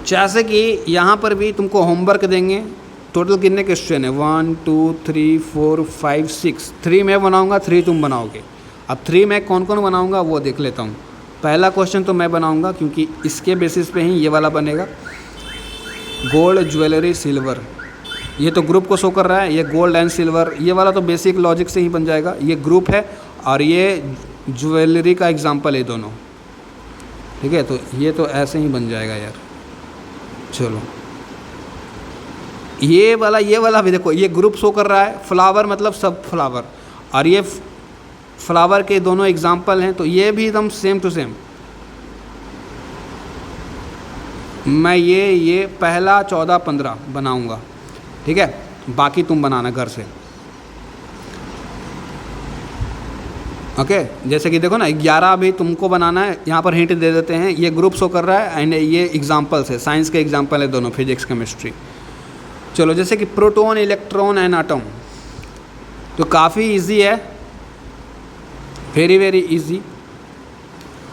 जैसे कि यहाँ पर भी तुमको होमवर्क देंगे। टोटल कितने क्वेश्चन है? 1 2 3 4 5 6। 3 मैं बनाऊँगा, 3 तुम बनाओगे। अब 3 मैं कौन कौन बनाऊँगा वो देख लेता हूँ। पहला क्वेश्चन तो मैं बनाऊँगा क्योंकि इसके बेसिस पे ही ये वाला बनेगा। गोल्ड, ज्वेलरी, सिल्वर, ये तो ग्रुप को शो कर रहा है। ये गोल्ड एंड सिल्वर, ये वाला तो बेसिक लॉजिक से ही बन जाएगा। ये ग्रुप है और ये ज्वेलरी का एग्जांपल है दोनों, ठीक है? तो ये तो ऐसे ही बन जाएगा यार। चलो ये वाला भी देखो, ये ग्रुप शो कर रहा है। फ्लावर मतलब सब फ्लावर, और ये फ्लावर के दोनों एग्जांपल हैं। तो ये भी एकदम सेम टू सेम। मैं ये पहला 14 15 बनाऊंगा, ठीक है? बाकी तुम बनाना घर से, ओके? जैसे कि देखो ना, 11 भी तुमको बनाना है। यहाँ पर हिंट दे देते हैं, ये ग्रुप शो कर रहा है एंड ये एग्जांपल्स है, साइंस के एग्जांपल है दोनों, फिजिक्स केमिस्ट्री। चलो जैसे कि प्रोटॉन, इलेक्ट्रॉन एंड एटम, तो काफ़ी इजी है, वेरी वेरी इजी।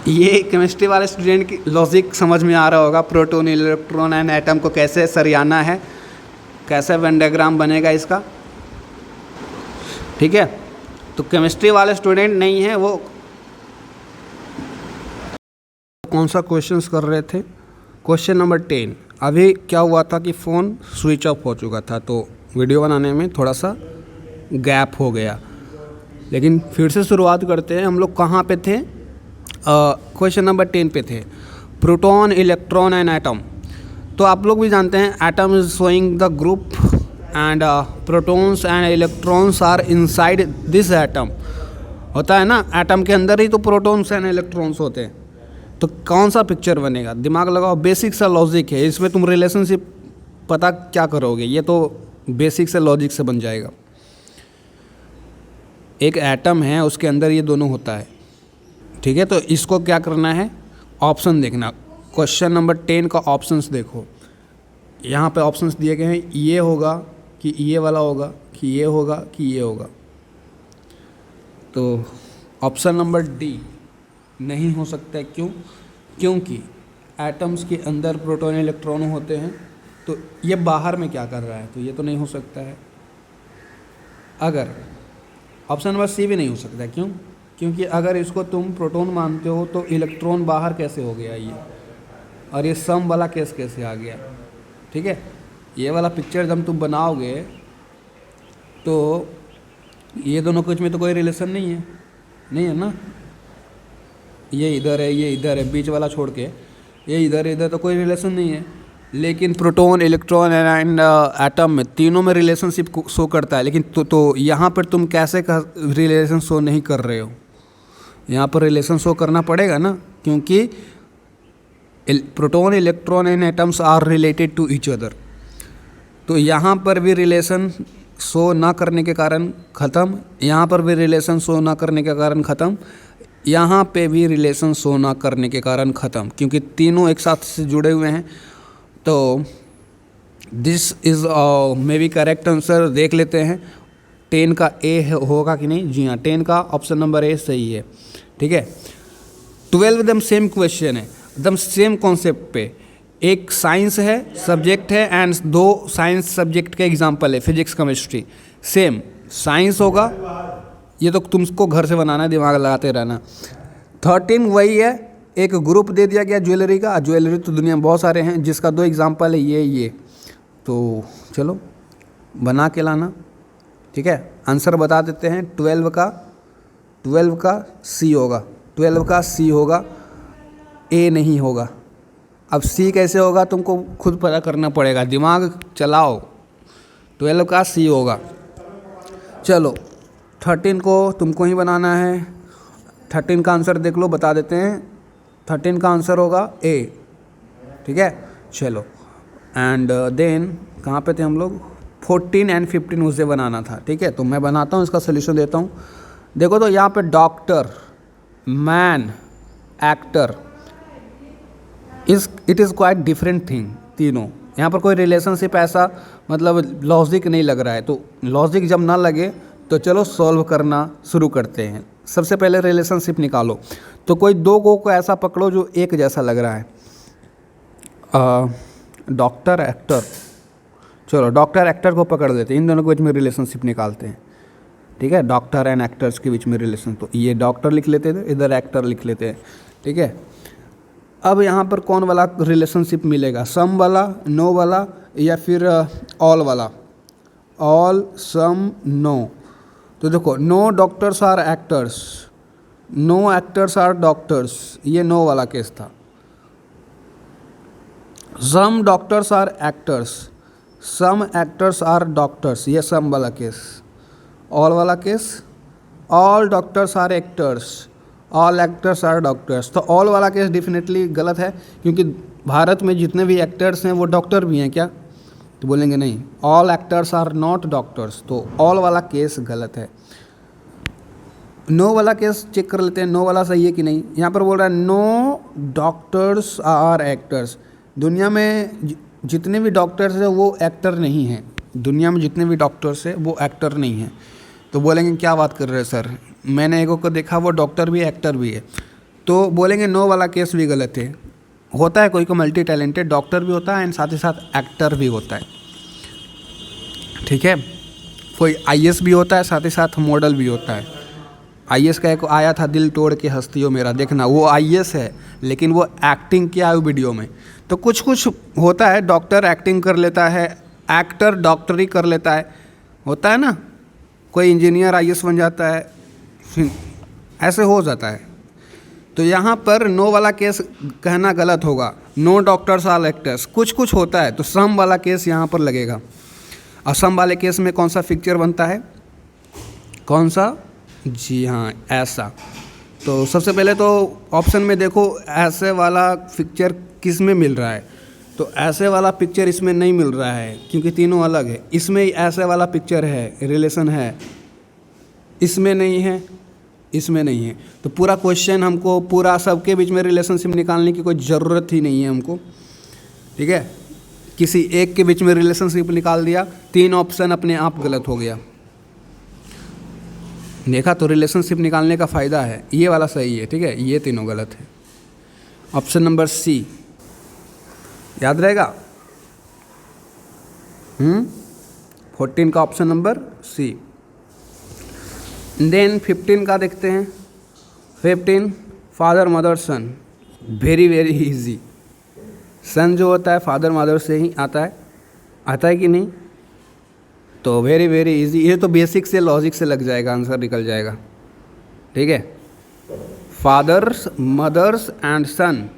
ये केमिस्ट्री वाले स्टूडेंट की लॉजिक समझ में आ रहा होगा। प्रोटॉन, इलेक्ट्रॉन एंड एटम को कैसे सरियाना है, कैसे वेन डायग्राम बनेगा इसका, ठीक है? तो केमिस्ट्री वाले स्टूडेंट नहीं है वो कौन सा क्वेश्चंस कर रहे थे? Question number 10। अभी क्या हुआ था कि फ़ोन स्विच ऑफ हो चुका था, तो वीडियो बनाने में थोड़ा सा गैप हो गया, लेकिन फिर से शुरुआत करते हैं। हम लोग कहाँ पे थे? क्वेश्चन नंबर 10 पे थे, प्रोटॉन, इलेक्ट्रॉन एंड एटम। तो आप लोग भी जानते हैं, atom is showing the group and protons and electrons are inside this atom. होता है ना, एटम के अंदर ही तो प्रोटॉन्स एंड इलेक्ट्रॉन्स होते हैं। तो कौन सा पिक्चर बनेगा? दिमाग लगाओ, बेसिक सा लॉजिक है इसमें। तुम रिलेशनशिप पता क्या करोगे? ये तो बेसिक से लॉजिक से बन जाएगा। एक एटम है, उसके अंदर ये दोनों होता है, ठीक है? तो इसको क्या करना है? ऑप्शन देखना। क्वेश्चन नंबर 10 का ऑप्शंस देखो, यहाँ पे ऑप्शंस दिए गए हैं। ये होगा कि ये वाला होगा, कि ये होगा कि ये होगा। तो ऑप्शन नंबर डी नहीं हो सकता है। क्यों? क्योंकि एटम्स के अंदर प्रोटॉन इलेक्ट्रॉन होते हैं, तो ये बाहर में क्या कर रहा है? तो ये तो नहीं हो सकता है। अगर ऑप्शन नंबर सी भी नहीं हो सकता है। क्यों? क्योंकि अगर इसको तुम प्रोटॉन मानते हो तो इलेक्ट्रॉन बाहर कैसे हो गया ये, और ये सम वाला केस कैसे आ गया, ठीक है? ये वाला पिक्चर जब तुम बनाओगे तो ये दोनों कुछ में तो कोई रिलेशन नहीं है, नहीं है ना? ये इधर है, ये इधर है, बीच वाला छोड़ के ये इधर इधर तो कोई रिलेशन नहीं है। लेकिन प्रोटॉन, इलेक्ट्रॉन एंड एटम में तीनों में रिलेशनशिप शो करता है। लेकिन तो यहाँ पर तुम कैसे रिलेशन शो नहीं कर रहे हो? यहाँ पर रिलेशन शो करना पड़ेगा ना, क्योंकि proton, electron and atoms are related to each other. तो यहाँ पर भी रिलेशन शो ना करने के कारण ख़त्म, यहाँ पर भी रिलेशन शो ना करने के कारण ख़त्म, यहाँ पे भी रिलेशन शो ना करने के कारण ख़त्म, क्योंकि तीनों एक साथ से जुड़े हुए हैं। तो this is may be correct answer. देख लेते हैं 10 का ए होगा कि नहीं। जी हाँ, 10 का ऑप्शन नंबर ए सही है, ठीक है? 12 एकदम सेम क्वेश्चन है, एकदम सेम कॉन्सेप्ट पे। एक साइंस है, सब्जेक्ट है, एंड 2 साइंस सब्जेक्ट के एग्जांपल है, फिजिक्स केमिस्ट्री। सेम साइंस होगा, ये तो तुमको घर से बनाना है, दिमाग लगाते रहना। 13 वही है, एक ग्रुप दे दिया गया ज्वेलरी का। ज्वेलरी तो दुनिया में बहुत सारे हैं, जिसका 2 एग्जांपल है, ये। तो चलो बना के लाना, ठीक है? आंसर बता देते हैं। 12 का सी होगा, 12 का सी होगा, ए नहीं होगा। अब सी कैसे होगा तुमको खुद पता करना पड़ेगा, दिमाग चलाओ। 12 का सी होगा। चलो 13 को तुमको ही बनाना है। 13 का आंसर देख लो, बता देते हैं। 13 का आंसर होगा ए, ठीक है? चलो एंड देन कहाँ पे थे हम लोग, 14 एंड 15 उसे बनाना था, ठीक है। तो मैं बनाता हूँ, इसका सोल्यूशन देता हूँ। देखो तो यहाँ पे doctor, man, actor, it is quite different thing तीनों। यहाँ पर कोई रिलेशनशिप ऐसा मतलब लॉजिक नहीं लग रहा है। तो लॉजिक जब ना लगे तो चलो सॉल्व करना शुरू करते हैं। सबसे पहले रिलेशनशिप निकालो। तो कोई दो को ऐसा पकड़ो जो एक जैसा लग रहा है, डॉक्टर, एक्टर। चलो डॉक्टर एक्टर को पकड़ देते हैं, इन दोनों के बीच में रिलेशनशिप निकालते हैं, ठीक है। डॉक्टर एंड एक्टर्स के बीच में रिलेशन, तो ये डॉक्टर लिख लेते थे, इधर एक्टर लिख लेते हैं, ठीक है। अब यहाँ पर कौन वाला रिलेशनशिप मिलेगा, सम वाला, नो वाला, या फिर ऑल वाला, ऑल, सम, नो। तो देखो, no doctors are actors, no actors are doctors, ये नो वाला केस था। Some doctors are actors, some actors are doctors, ये सम वाला केस। ऑल वाला case, all doctors are actors, all actors are doctors. तो all वाला case definitely गलत है, क्योंकि भारत में जितने भी एक्टर्स हैं वो डॉक्टर भी हैं क्या? तो बोलेंगे नहीं, all actors are not doctors. तो ऑल वाला केस गलत है। नो वाला केस चेक कर लेते हैं, नो वाला सही है कि नहीं। यहाँ पर बोल रहा है नो डॉक्टर्स आर एक्टर्स। दुनिया में जितने भी डॉक्टर्स हैं वो एक्टर नहीं हैं, दुनिया में जितने भी डॉक्टर्स हैं वो एक्टर नहीं हैं। तो बोलेंगे क्या बात कर रहे हैं सर, मैंने एगो को देखा वो डॉक्टर भी है एक्टर भी है। तो बोलेंगे नो वाला केस भी गलत है। होता है कोई को मल्टी टैलेंटेड डॉक्टर भी होता है एंड साथ ही साथ एक्टर भी होता है, ठीक है। कोई आईएएस भी होता है, साथ ही साथ मॉडल भी होता है। आईएएस का एक आया था, दिल तोड़ के हंसती हो मेरा, देखना वो आईएएस है लेकिन वो एक्टिंग किया है वीडियो में। तो कुछ कुछ होता है, डॉक्टर एक्टिंग कर लेता है, एक्टर डॉक्टरी कर लेता है, होता है ना। कोई इंजीनियर आईएएस बन जाता है, ऐसे हो जाता है। तो यहाँ पर नो वाला केस कहना गलत होगा, नो डॉक्टर्स आर एक्टर्स। कुछ कुछ होता है तो सम वाला केस यहाँ पर लगेगा। और सम वाले केस में कौन सा पिक्चर बनता है, कौन सा? जी हाँ, ऐसा। तो सबसे पहले तो ऑप्शन में देखो ऐसे वाला पिक्चर किस में मिल रहा है। तो ऐसे वाला पिक्चर इसमें नहीं मिल रहा है क्योंकि तीनों अलग है। इसमें ऐसे वाला पिक्चर है, रिलेशन है, इसमें नहीं है, इसमें नहीं है। तो पूरा क्वेश्चन हमको पूरा सबके बीच में रिलेशनशिप निकालने की कोई ज़रूरत ही नहीं है हमको, ठीक है। किसी एक के बीच में रिलेशनशिप निकाल दिया, तीन ऑप्शन अपने आप गलत हो गया। देखा, तो रिलेशनशिप निकालने का फ़ायदा है। ये वाला सही है, ठीक है, ये तीनों गलत है। ऑप्शन नंबर सी याद रहेगा। 14 का ऑप्शन नंबर सी। देन 15 का देखते हैं। 15 father mother son, very very easy. Son जो होता है फादर मदर से ही आता है कि नहीं? तो वेरी वेरी इजी। ये तो बेसिक से लॉजिक से लग जाएगा, आंसर निकल जाएगा, ठीक है। फादर्स मदर्स एंड सन।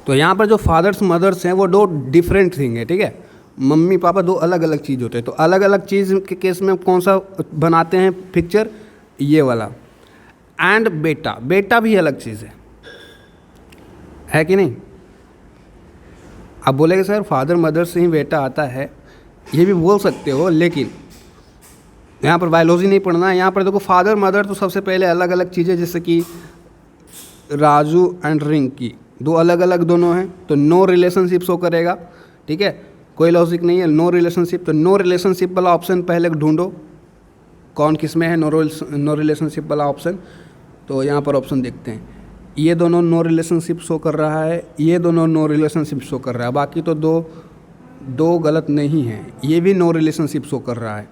तो यहाँ पर जो फादर्स मदर्स हैं वो दो डिफरेंट थिंग है, ठीक है। मम्मी पापा दो अलग अलग चीज़ होते हैं। तो अलग अलग चीज़ के केस में कौन सा बनाते हैं पिक्चर, ये वाला। एंड बेटा, बेटा भी अलग चीज़ है कि नहीं? आप बोलेंगे सर फादर मदर से ही बेटा आता है, ये भी बोल सकते हो, लेकिन यहाँ पर बायोलॉजी नहीं पढ़ना है। यहाँ पर देखो फादर मदर तो सबसे पहले अलग अलग चीज़ें, जैसे कि राजू एंड रिंकी, दो अलग अलग दोनों हैं, तो नो रिलेशनशिप शो करेगा, ठीक है। कोई लॉजिक नहीं है, नो रिलेशनशिप। तो नो रिलेशनशिप वाला ऑप्शन पहले ढूंढो कौन किस में है नो रिलेशनशिप वाला ऑप्शन। तो यहाँ पर ऑप्शन देखते हैं, ये दोनों नो रिलेशनशिप शो कर रहा है, ये दोनों नो रिलेशनशिप शो कर रहा है, बाकी तो दो गलत नहीं है। ये भी नो रिलेशनशिप शो कर रहा है,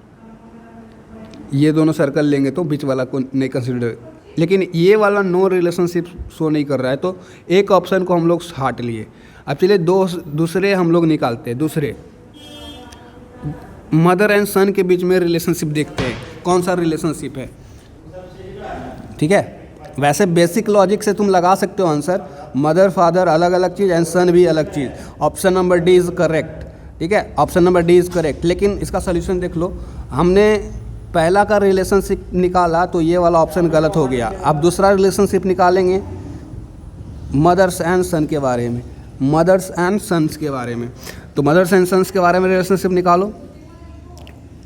ये दोनों सर्कल लेंगे तो बीच वाला को नहीं कंसिडर, लेकिन ये वाला नो रिलेशनशिप शो नहीं कर रहा है। तो एक ऑप्शन को हम लोग हटा लिए। अब चलिए दूसरे हम लोग निकालते हैं। दूसरे मदर एंड सन के बीच में रिलेशनशिप देखते हैं, कौन सा रिलेशनशिप है, ठीक है। वैसे बेसिक लॉजिक से तुम लगा सकते हो आंसर, मदर फादर अलग अलग चीज़ एंड सन भी अलग चीज़। Option number D is correct, ठीक है, option number D is correct. लेकिन इसका सोल्यूशन देख लो, हमने पहला का रिलेशनशिप निकाला तो ये वाला ऑप्शन गलत हो गया। अब दूसरा रिलेशनशिप निकालेंगे मदर्स एंड सन के बारे में। मदर्स एंड सन्स के बारे में। तो मदर्स एंड सन्स के बारे में रिलेशनशिप निकालो।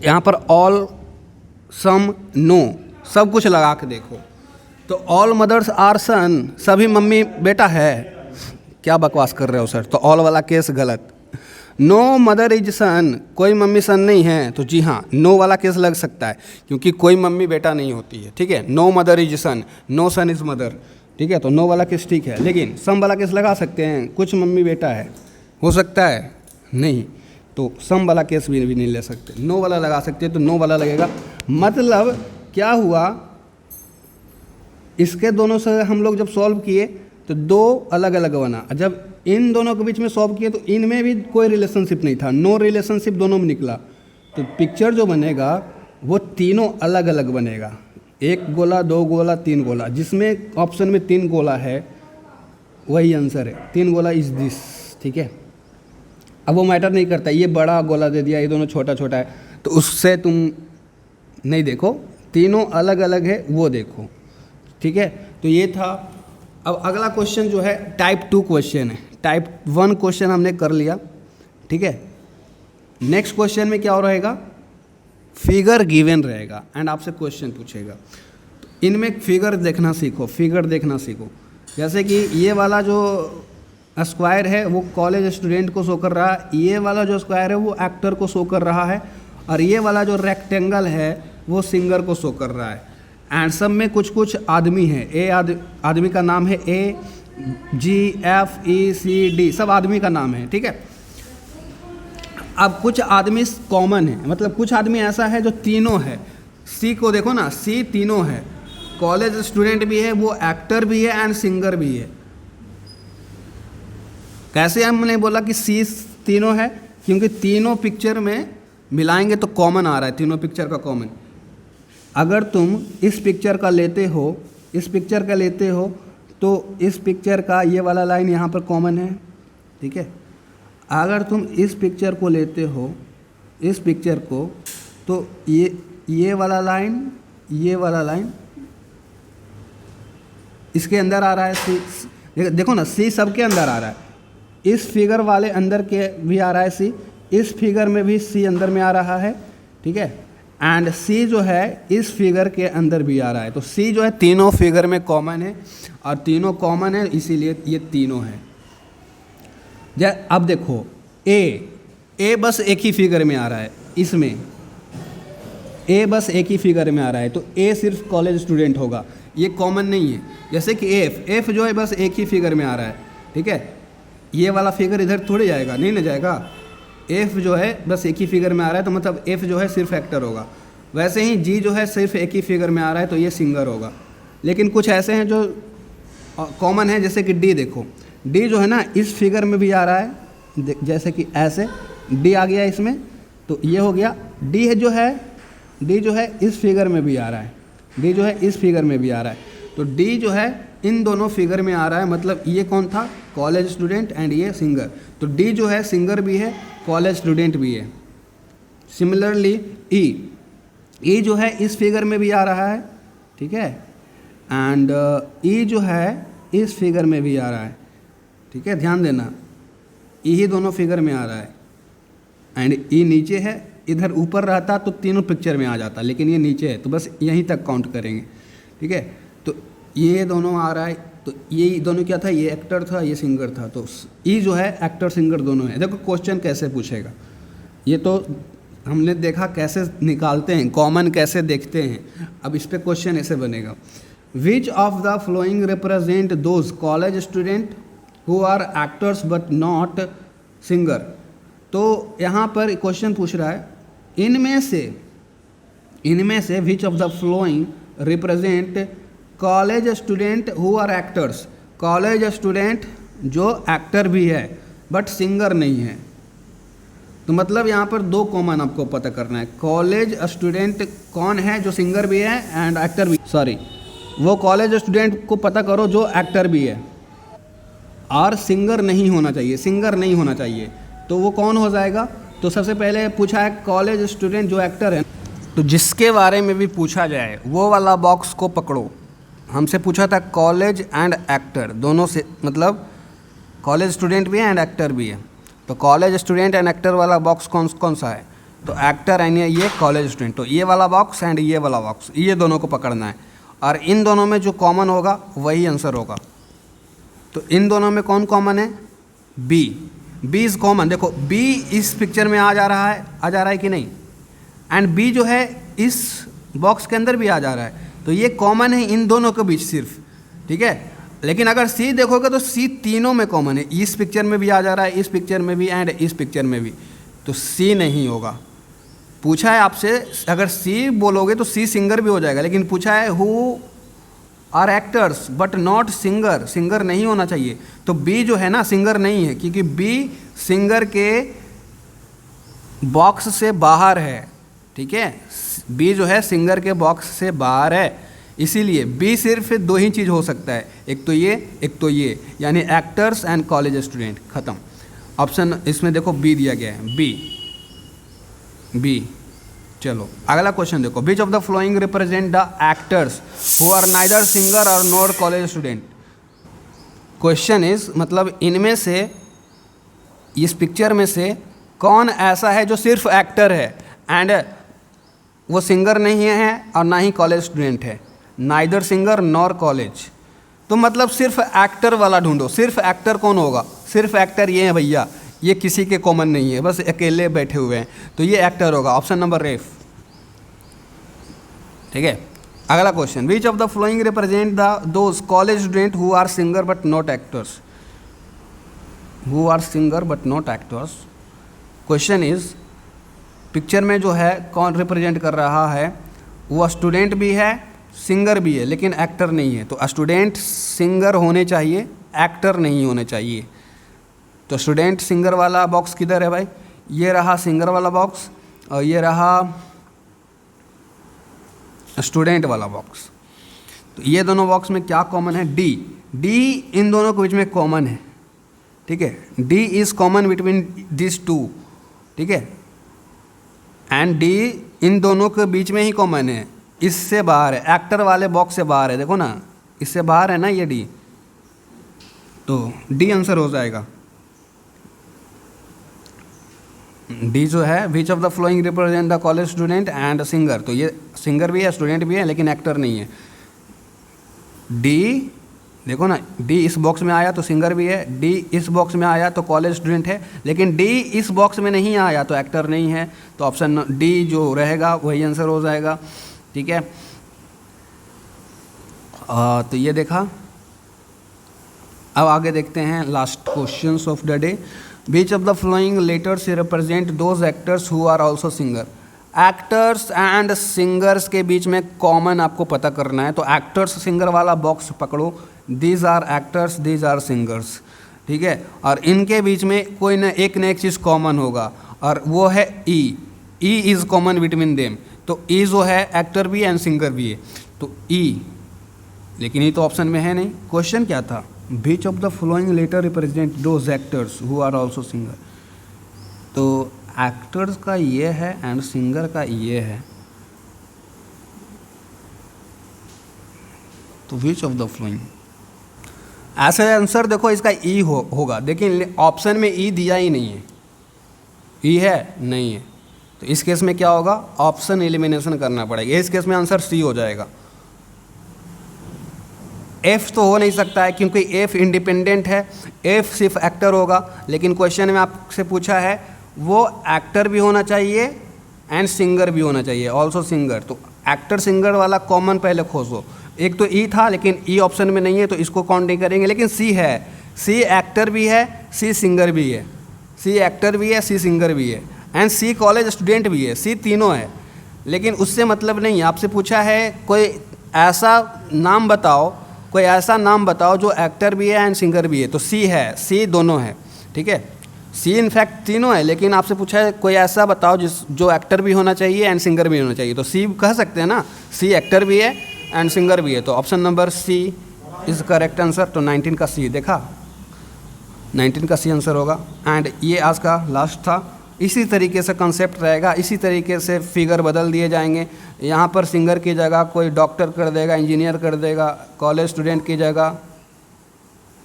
यहाँ पर ऑल, सम, नो सब कुछ लगा के देखो। तो ऑल मदर्स आर सन, सभी मम्मी बेटा है। क्या बकवास कर रहे हो सर, तो ऑल वाला केस गलत। नो मदर इज सन, कोई मम्मी सन नहीं है, तो जी हाँ नो वाला केस लग सकता है क्योंकि कोई मम्मी बेटा नहीं होती है, ठीक है। No mother is son, no son is mother, ठीक है, तो नो वाला केस ठीक है। लेकिन सम वाला केस लगा सकते हैं, कुछ मम्मी बेटा है, हो सकता है नहीं, तो सम वाला केस भी नहीं ले सकते, नो वाला लगा सकते हैं, तो नो वाला लगेगा। मतलब क्या हुआ, इसके दोनों से हम लोग जब सॉल्व किए तो दो अलग अलग बना। जब इन दोनों के बीच में सॉल्व किए तो इनमें भी कोई रिलेशनशिप नहीं था, नो रिलेशनशिप दोनों में निकला। तो पिक्चर जो बनेगा वो तीनों अलग अलग बनेगा, एक गोला, दो गोला, तीन गोला। जिसमें ऑप्शन में तीन गोला है वही आंसर है, तीन गोला इज दिस, ठीक है। अब वो मैटर नहीं करता ये बड़ा गोला दे दिया, ये दोनों छोटा छोटा है, तो उससे तुम नहीं देखो, तीनों अलग अलग है वो देखो, ठीक है। तो ये था। अब अगला क्वेश्चन जो है टाइप 2 क्वेश्चन है। टाइप 1 क्वेश्चन हमने कर लिया, ठीक है। नेक्स्ट क्वेश्चन में क्या हो रहेगा, फिगर गिवन रहेगा एंड आपसे क्वेश्चन पूछेगा। तो इनमें फिगर देखना सीखो, फिगर देखना सीखो। जैसे कि ये वाला जो स्क्वायर है वो कॉलेज स्टूडेंट को शो कर रहा है, ये वाला जो स्क्वायर है वो एक्टर को शो कर रहा है, और ये वाला जो रेक्टेंगल है वो सिंगर को शो कर रहा है। एंड सब में कुछ कुछ आदमी है, ए आदमी का नाम है, ए जी एफ ई सी डी सब आदमी का नाम है, ठीक है। अब कुछ आदमी कॉमन है, मतलब कुछ आदमी ऐसा है जो तीनों है। सी को देखो ना, सी तीनों है, कॉलेज स्टूडेंट भी है, वो एक्टर भी है एंड सिंगर भी है। कैसे हमने बोला कि सी तीनों है, क्योंकि तीनों पिक्चर में मिलाएंगे तो कॉमन आ रहा है, तीनों पिक्चर का कॉमन। अगर तुम इस पिक्चर का लेते हो, इस पिक्चर का लेते हो, तो इस पिक्चर का ये वाला लाइन यहाँ पर कॉमन है, ठीक है। अगर तुम इस पिक्चर को लेते हो, इस पिक्चर को, तो ये वाला लाइन, ये वाला लाइन इसके अंदर आ रहा है, सी देखो ना, सी सबके अंदर आ रहा है। इस फिगर वाले अंदर के भी आ रहा है सी, इस फिगर में भी सी अंदर में आ रहा है, ठीक है। एंड सी जो है इस फिगर के अंदर भी आ रहा है। तो सी जो है तीनों फिगर में कॉमन है, और तीनों कॉमन है इसीलिए ये तीनों है। अब देखो ए बस एक ही फिगर में आ रहा है, इसमें ए बस एक ही फिगर में आ रहा है, तो ए सिर्फ कॉलेज स्टूडेंट होगा, ये कॉमन नहीं है। जैसे कि एफ जो है बस एक ही फिगर में आ रहा है, ठीक है। ये वाला फिगर इधर थोड़ी जाएगा, नहीं ना जाएगा। एफ जो है बस एक ही फिगर में आ रहा है, तो मतलब एफ जो है सिर्फ एक्टर होगा। वैसे ही जी जो है सिर्फ एक ही फिगर में आ रहा है, तो ये सिंगर होगा। लेकिन कुछ ऐसे हैं जो कॉमन है, जैसे कि डी देखो, डी जो है ना इस फिगर में भी आ रहा है, जैसे कि ऐसे डी आ गया इसमें, तो ये हो गया। डी जो है इस फिगर में भी आ रहा है, डी जो है इस फिगर में भी आ रहा है, तो डी जो है इन दोनों फिगर में आ रहा है। मतलब ये कौन था, कॉलेज स्टूडेंट एंड ये सिंगर, तो डी जो है सिंगर भी है, कॉलेज स्टूडेंट भी है। सिमिलरली ई जो है इस फिगर में भी आ रहा है, ठीक है, एंड ई जो है इस फिगर में भी आ रहा है, ठीक है। ध्यान देना, ई ही दोनों फिगर में आ रहा है, एंड ई नीचे है, इधर ऊपर रहता तो तीनों पिक्चर में आ जाता, लेकिन ये नीचे है तो बस यहीं तक काउंट करेंगे, ठीक है। तो ये दोनों आ रहा है, तो ये दोनों क्या था, ये एक्टर था, ये सिंगर था, तो ई जो है एक्टर सिंगर दोनों है। देखो क्वेश्चन कैसे पूछेगा, ये तो हमने देखा कैसे निकालते हैं, कॉमन कैसे देखते हैं। अब इस पे क्वेश्चन ऐसे बनेगा, which of the following represent those college student who are actors but not singer. तो यहाँ पर क्वेश्चन पूछ रहा है, इनमें से which of the following represent college student who are actors, college student जो एक्टर भी है बट सिंगर नहीं है। तो मतलब यहाँ पर दो कॉमन आपको पता करना है, कॉलेज स्टूडेंट कौन है जो सिंगर भी है एंड एक्टर भी, सॉरी वो कॉलेज स्टूडेंट को पता करो जो एक्टर भी है, और सिंगर नहीं होना चाहिए, सिंगर नहीं होना चाहिए। तो वो कौन हो जाएगा, तो सबसे पहले पूछा है कॉलेज स्टूडेंट जो एक्टर है, तो जिसके बारे में भी पूछा जाए वो वाला बॉक्स को पकड़ो। हमसे पूछा था कॉलेज एंड एक्टर दोनों से, मतलब कॉलेज स्टूडेंट भी है एंड एक्टर भी है। तो कॉलेज स्टूडेंट एंड एक्टर वाला बॉक्स कौन कौन सा है? तो एक्टर एंड ये कॉलेज स्टूडेंट, तो ये वाला बॉक्स एंड ये वाला बॉक्स, ये दोनों को पकड़ना है और इन दोनों में जो कॉमन होगा वही आंसर होगा। तो इन दोनों में कौन कॉमन है? बी। B is common. देखो बी इस पिक्चर में आ जा रहा है कि नहीं, एंड बी जो है इस बॉक्स के अंदर भी आ जा रहा है, तो ये कॉमन है इन दोनों के बीच सिर्फ, ठीक है। लेकिन अगर सी देखोगे तो सी तीनों में कॉमन है, इस पिक्चर में भी आ जा रहा है, इस पिक्चर में भी एंड इस पिक्चर में भी, तो सी नहीं होगा। पूछा है आपसे, अगर सी बोलोगे तो सी सिंगर भी हो जाएगा, लेकिन पूछा है who are actors but not singer, singer नहीं होना चाहिए। तो बी जो है ना सिंगर नहीं है, क्योंकि बी सिंगर के बॉक्स से बाहर है, ठीक है। बी जो है सिंगर के बॉक्स से बाहर है, इसीलिए बी सिर्फ दो ही चीज़ हो सकता है, एक तो ये, यानी एक्टर्स एंड कॉलेज स्टूडेंट, ख़त्म। ऑप्शन इसमें देखो बी दिया गया है, बी। चलो अगला क्वेश्चन देखो, which of the following represent the actors who are neither singer और nor college student. Question is मतलब इनमें से, इस पिक्चर में से कौन ऐसा है जो सिर्फ एक्टर है एंड वो सिंगर नहीं है और ना ही कॉलेज स्टूडेंट है, नाइदर सिंगर नॉर कॉलेज। तो मतलब सिर्फ एक्टर वाला ढूंढो, सिर्फ एक्टर कौन होगा? सिर्फ एक्टर ये है भैया, ये किसी के कॉमन नहीं है, बस अकेले बैठे हुए हैं, तो ये एक्टर होगा, ऑप्शन नंबर एफ, ठीक है। अगला question, which of the following represent the those college student who are singer but not actors, who are singer but not actors. Question is picture में जो है कौन रिप्रेजेंट कर रहा है, वो स्टूडेंट भी है सिंगर भी है लेकिन एक्टर नहीं है। तो स्टूडेंट सिंगर होने चाहिए, एक्टर नहीं होने चाहिए। तो स्टूडेंट सिंगर वाला बॉक्स किधर है भाई? ये रहा सिंगर वाला बॉक्स और ये रहा स्टूडेंट वाला बॉक्स। तो ये दोनों बॉक्स में क्या कॉमन है? डी इन दोनों के बीच में कॉमन है, ठीक है। D is common between this two, ठीक है, एंड डी इन दोनों के बीच में ही कॉमन है, इससे बाहर है, एक्टर वाले बॉक्स से बाहर है, देखो ना इससे बाहर है ना ये डी, तो डी आंसर हो जाएगा। डी जो है विच of the following represent the college student and singer, तो ये सिंगर भी है स्टूडेंट भी है लेकिन एक्टर नहीं है। डी देखो ना, डी इस बॉक्स में आया तो सिंगर भी है, डी इस बॉक्स में आया तो कॉलेज स्टूडेंट है, लेकिन डी इस बॉक्स में नहीं आया तो एक्टर नहीं है, तो ऑप्शन डी जो रहेगा वही आंसर हो जाएगा, ठीक है। तो ये देखा। अब आगे देखते हैं last questions of the day. Which of the following letters represent those actors who are also singer. Actors and singers के बीच में कॉमन आपको पता करना है, तो एक्टर्स सिंगर वाला बॉक्स पकड़ो, these are actors these are singers, ठीक है। और इनके बीच में कोई न एक चीज़ कॉमन होगा और वो है E is common between them. तो ई जो है एक्टर भी एंड सिंगर भी है, तो ई, लेकिन ये तो ऑप्शन में है नहीं। क्वेश्चन क्या था? Which of the following letter represent those actors who are also singer. तो एक्टर्स का ये है एंड सिंगर का ये है, तो विच ऑफ द फ्लोइंग, ऐसे आंसर देखो इसका ई होगा, लेकिन ऑप्शन में ई दिया ही नहीं है, ई है नहीं है, तो इस केस में क्या होगा? ऑप्शन एलिमिनेशन करना पड़ेगा, इस केस में आंसर सी हो जाएगा। एफ तो हो नहीं सकता है क्योंकि एफ इंडिपेंडेंट है, एफ सिर्फ एक्टर होगा, लेकिन क्वेश्चन में आपसे पूछा है वो एक्टर भी होना चाहिए एंड सिंगर भी होना चाहिए, ऑल्सो सिंगर। तो एक्टर सिंगर वाला कॉमन पहले खोजो, एक तो ई था लेकिन ई ऑप्शन में नहीं है तो इसको काउंट नहीं करेंगे, लेकिन सी है, सी एक्टर भी है सी सिंगर भी है, सी एक्टर भी है सी सिंगर भी है एंड सी कॉलेज स्टूडेंट भी है, सी तीनों है। लेकिन उससे मतलब नहीं है, आपसे पूछा है कोई ऐसा नाम बताओ, कोई ऐसा नाम बताओ जो एक्टर भी है एंड सिंगर भी है, तो सी है, सी दोनों है, ठीक है। सी इनफैक्ट तीनों है, लेकिन आपसे पूछा है कोई ऐसा बताओ जो एक्टर भी होना चाहिए एंड सिंगर भी होना चाहिए, तो सी कह सकते हैं ना, सी एक्टर भी है एंड सिंगर भी है, तो option number C is correct answer. तो 19 का सी, देखा 19 का सी आंसर होगा। एंड ये आज का लास्ट था। इसी तरीके से कंसेप्ट रहेगा, इसी तरीके से फिगर बदल दिए जाएंगे। यहाँ पर सिंगर की जगह कोई डॉक्टर कर देगा, इंजीनियर कर देगा, कॉलेज स्टूडेंट की जगह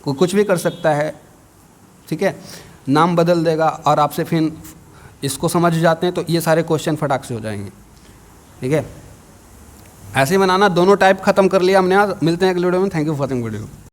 कोई कुछ भी कर सकता है, ठीक है, नाम बदल देगा और आपसे फिर इसको समझ जाते हैं तो ये सारे क्वेश्चन फटाक से हो जाएंगे। ठीक है, ऐसे ही बनाना। दोनों टाइप खत्म कर लिया हमने आज। मिलते हैं अगले वीडियो में। Thank you for watching video.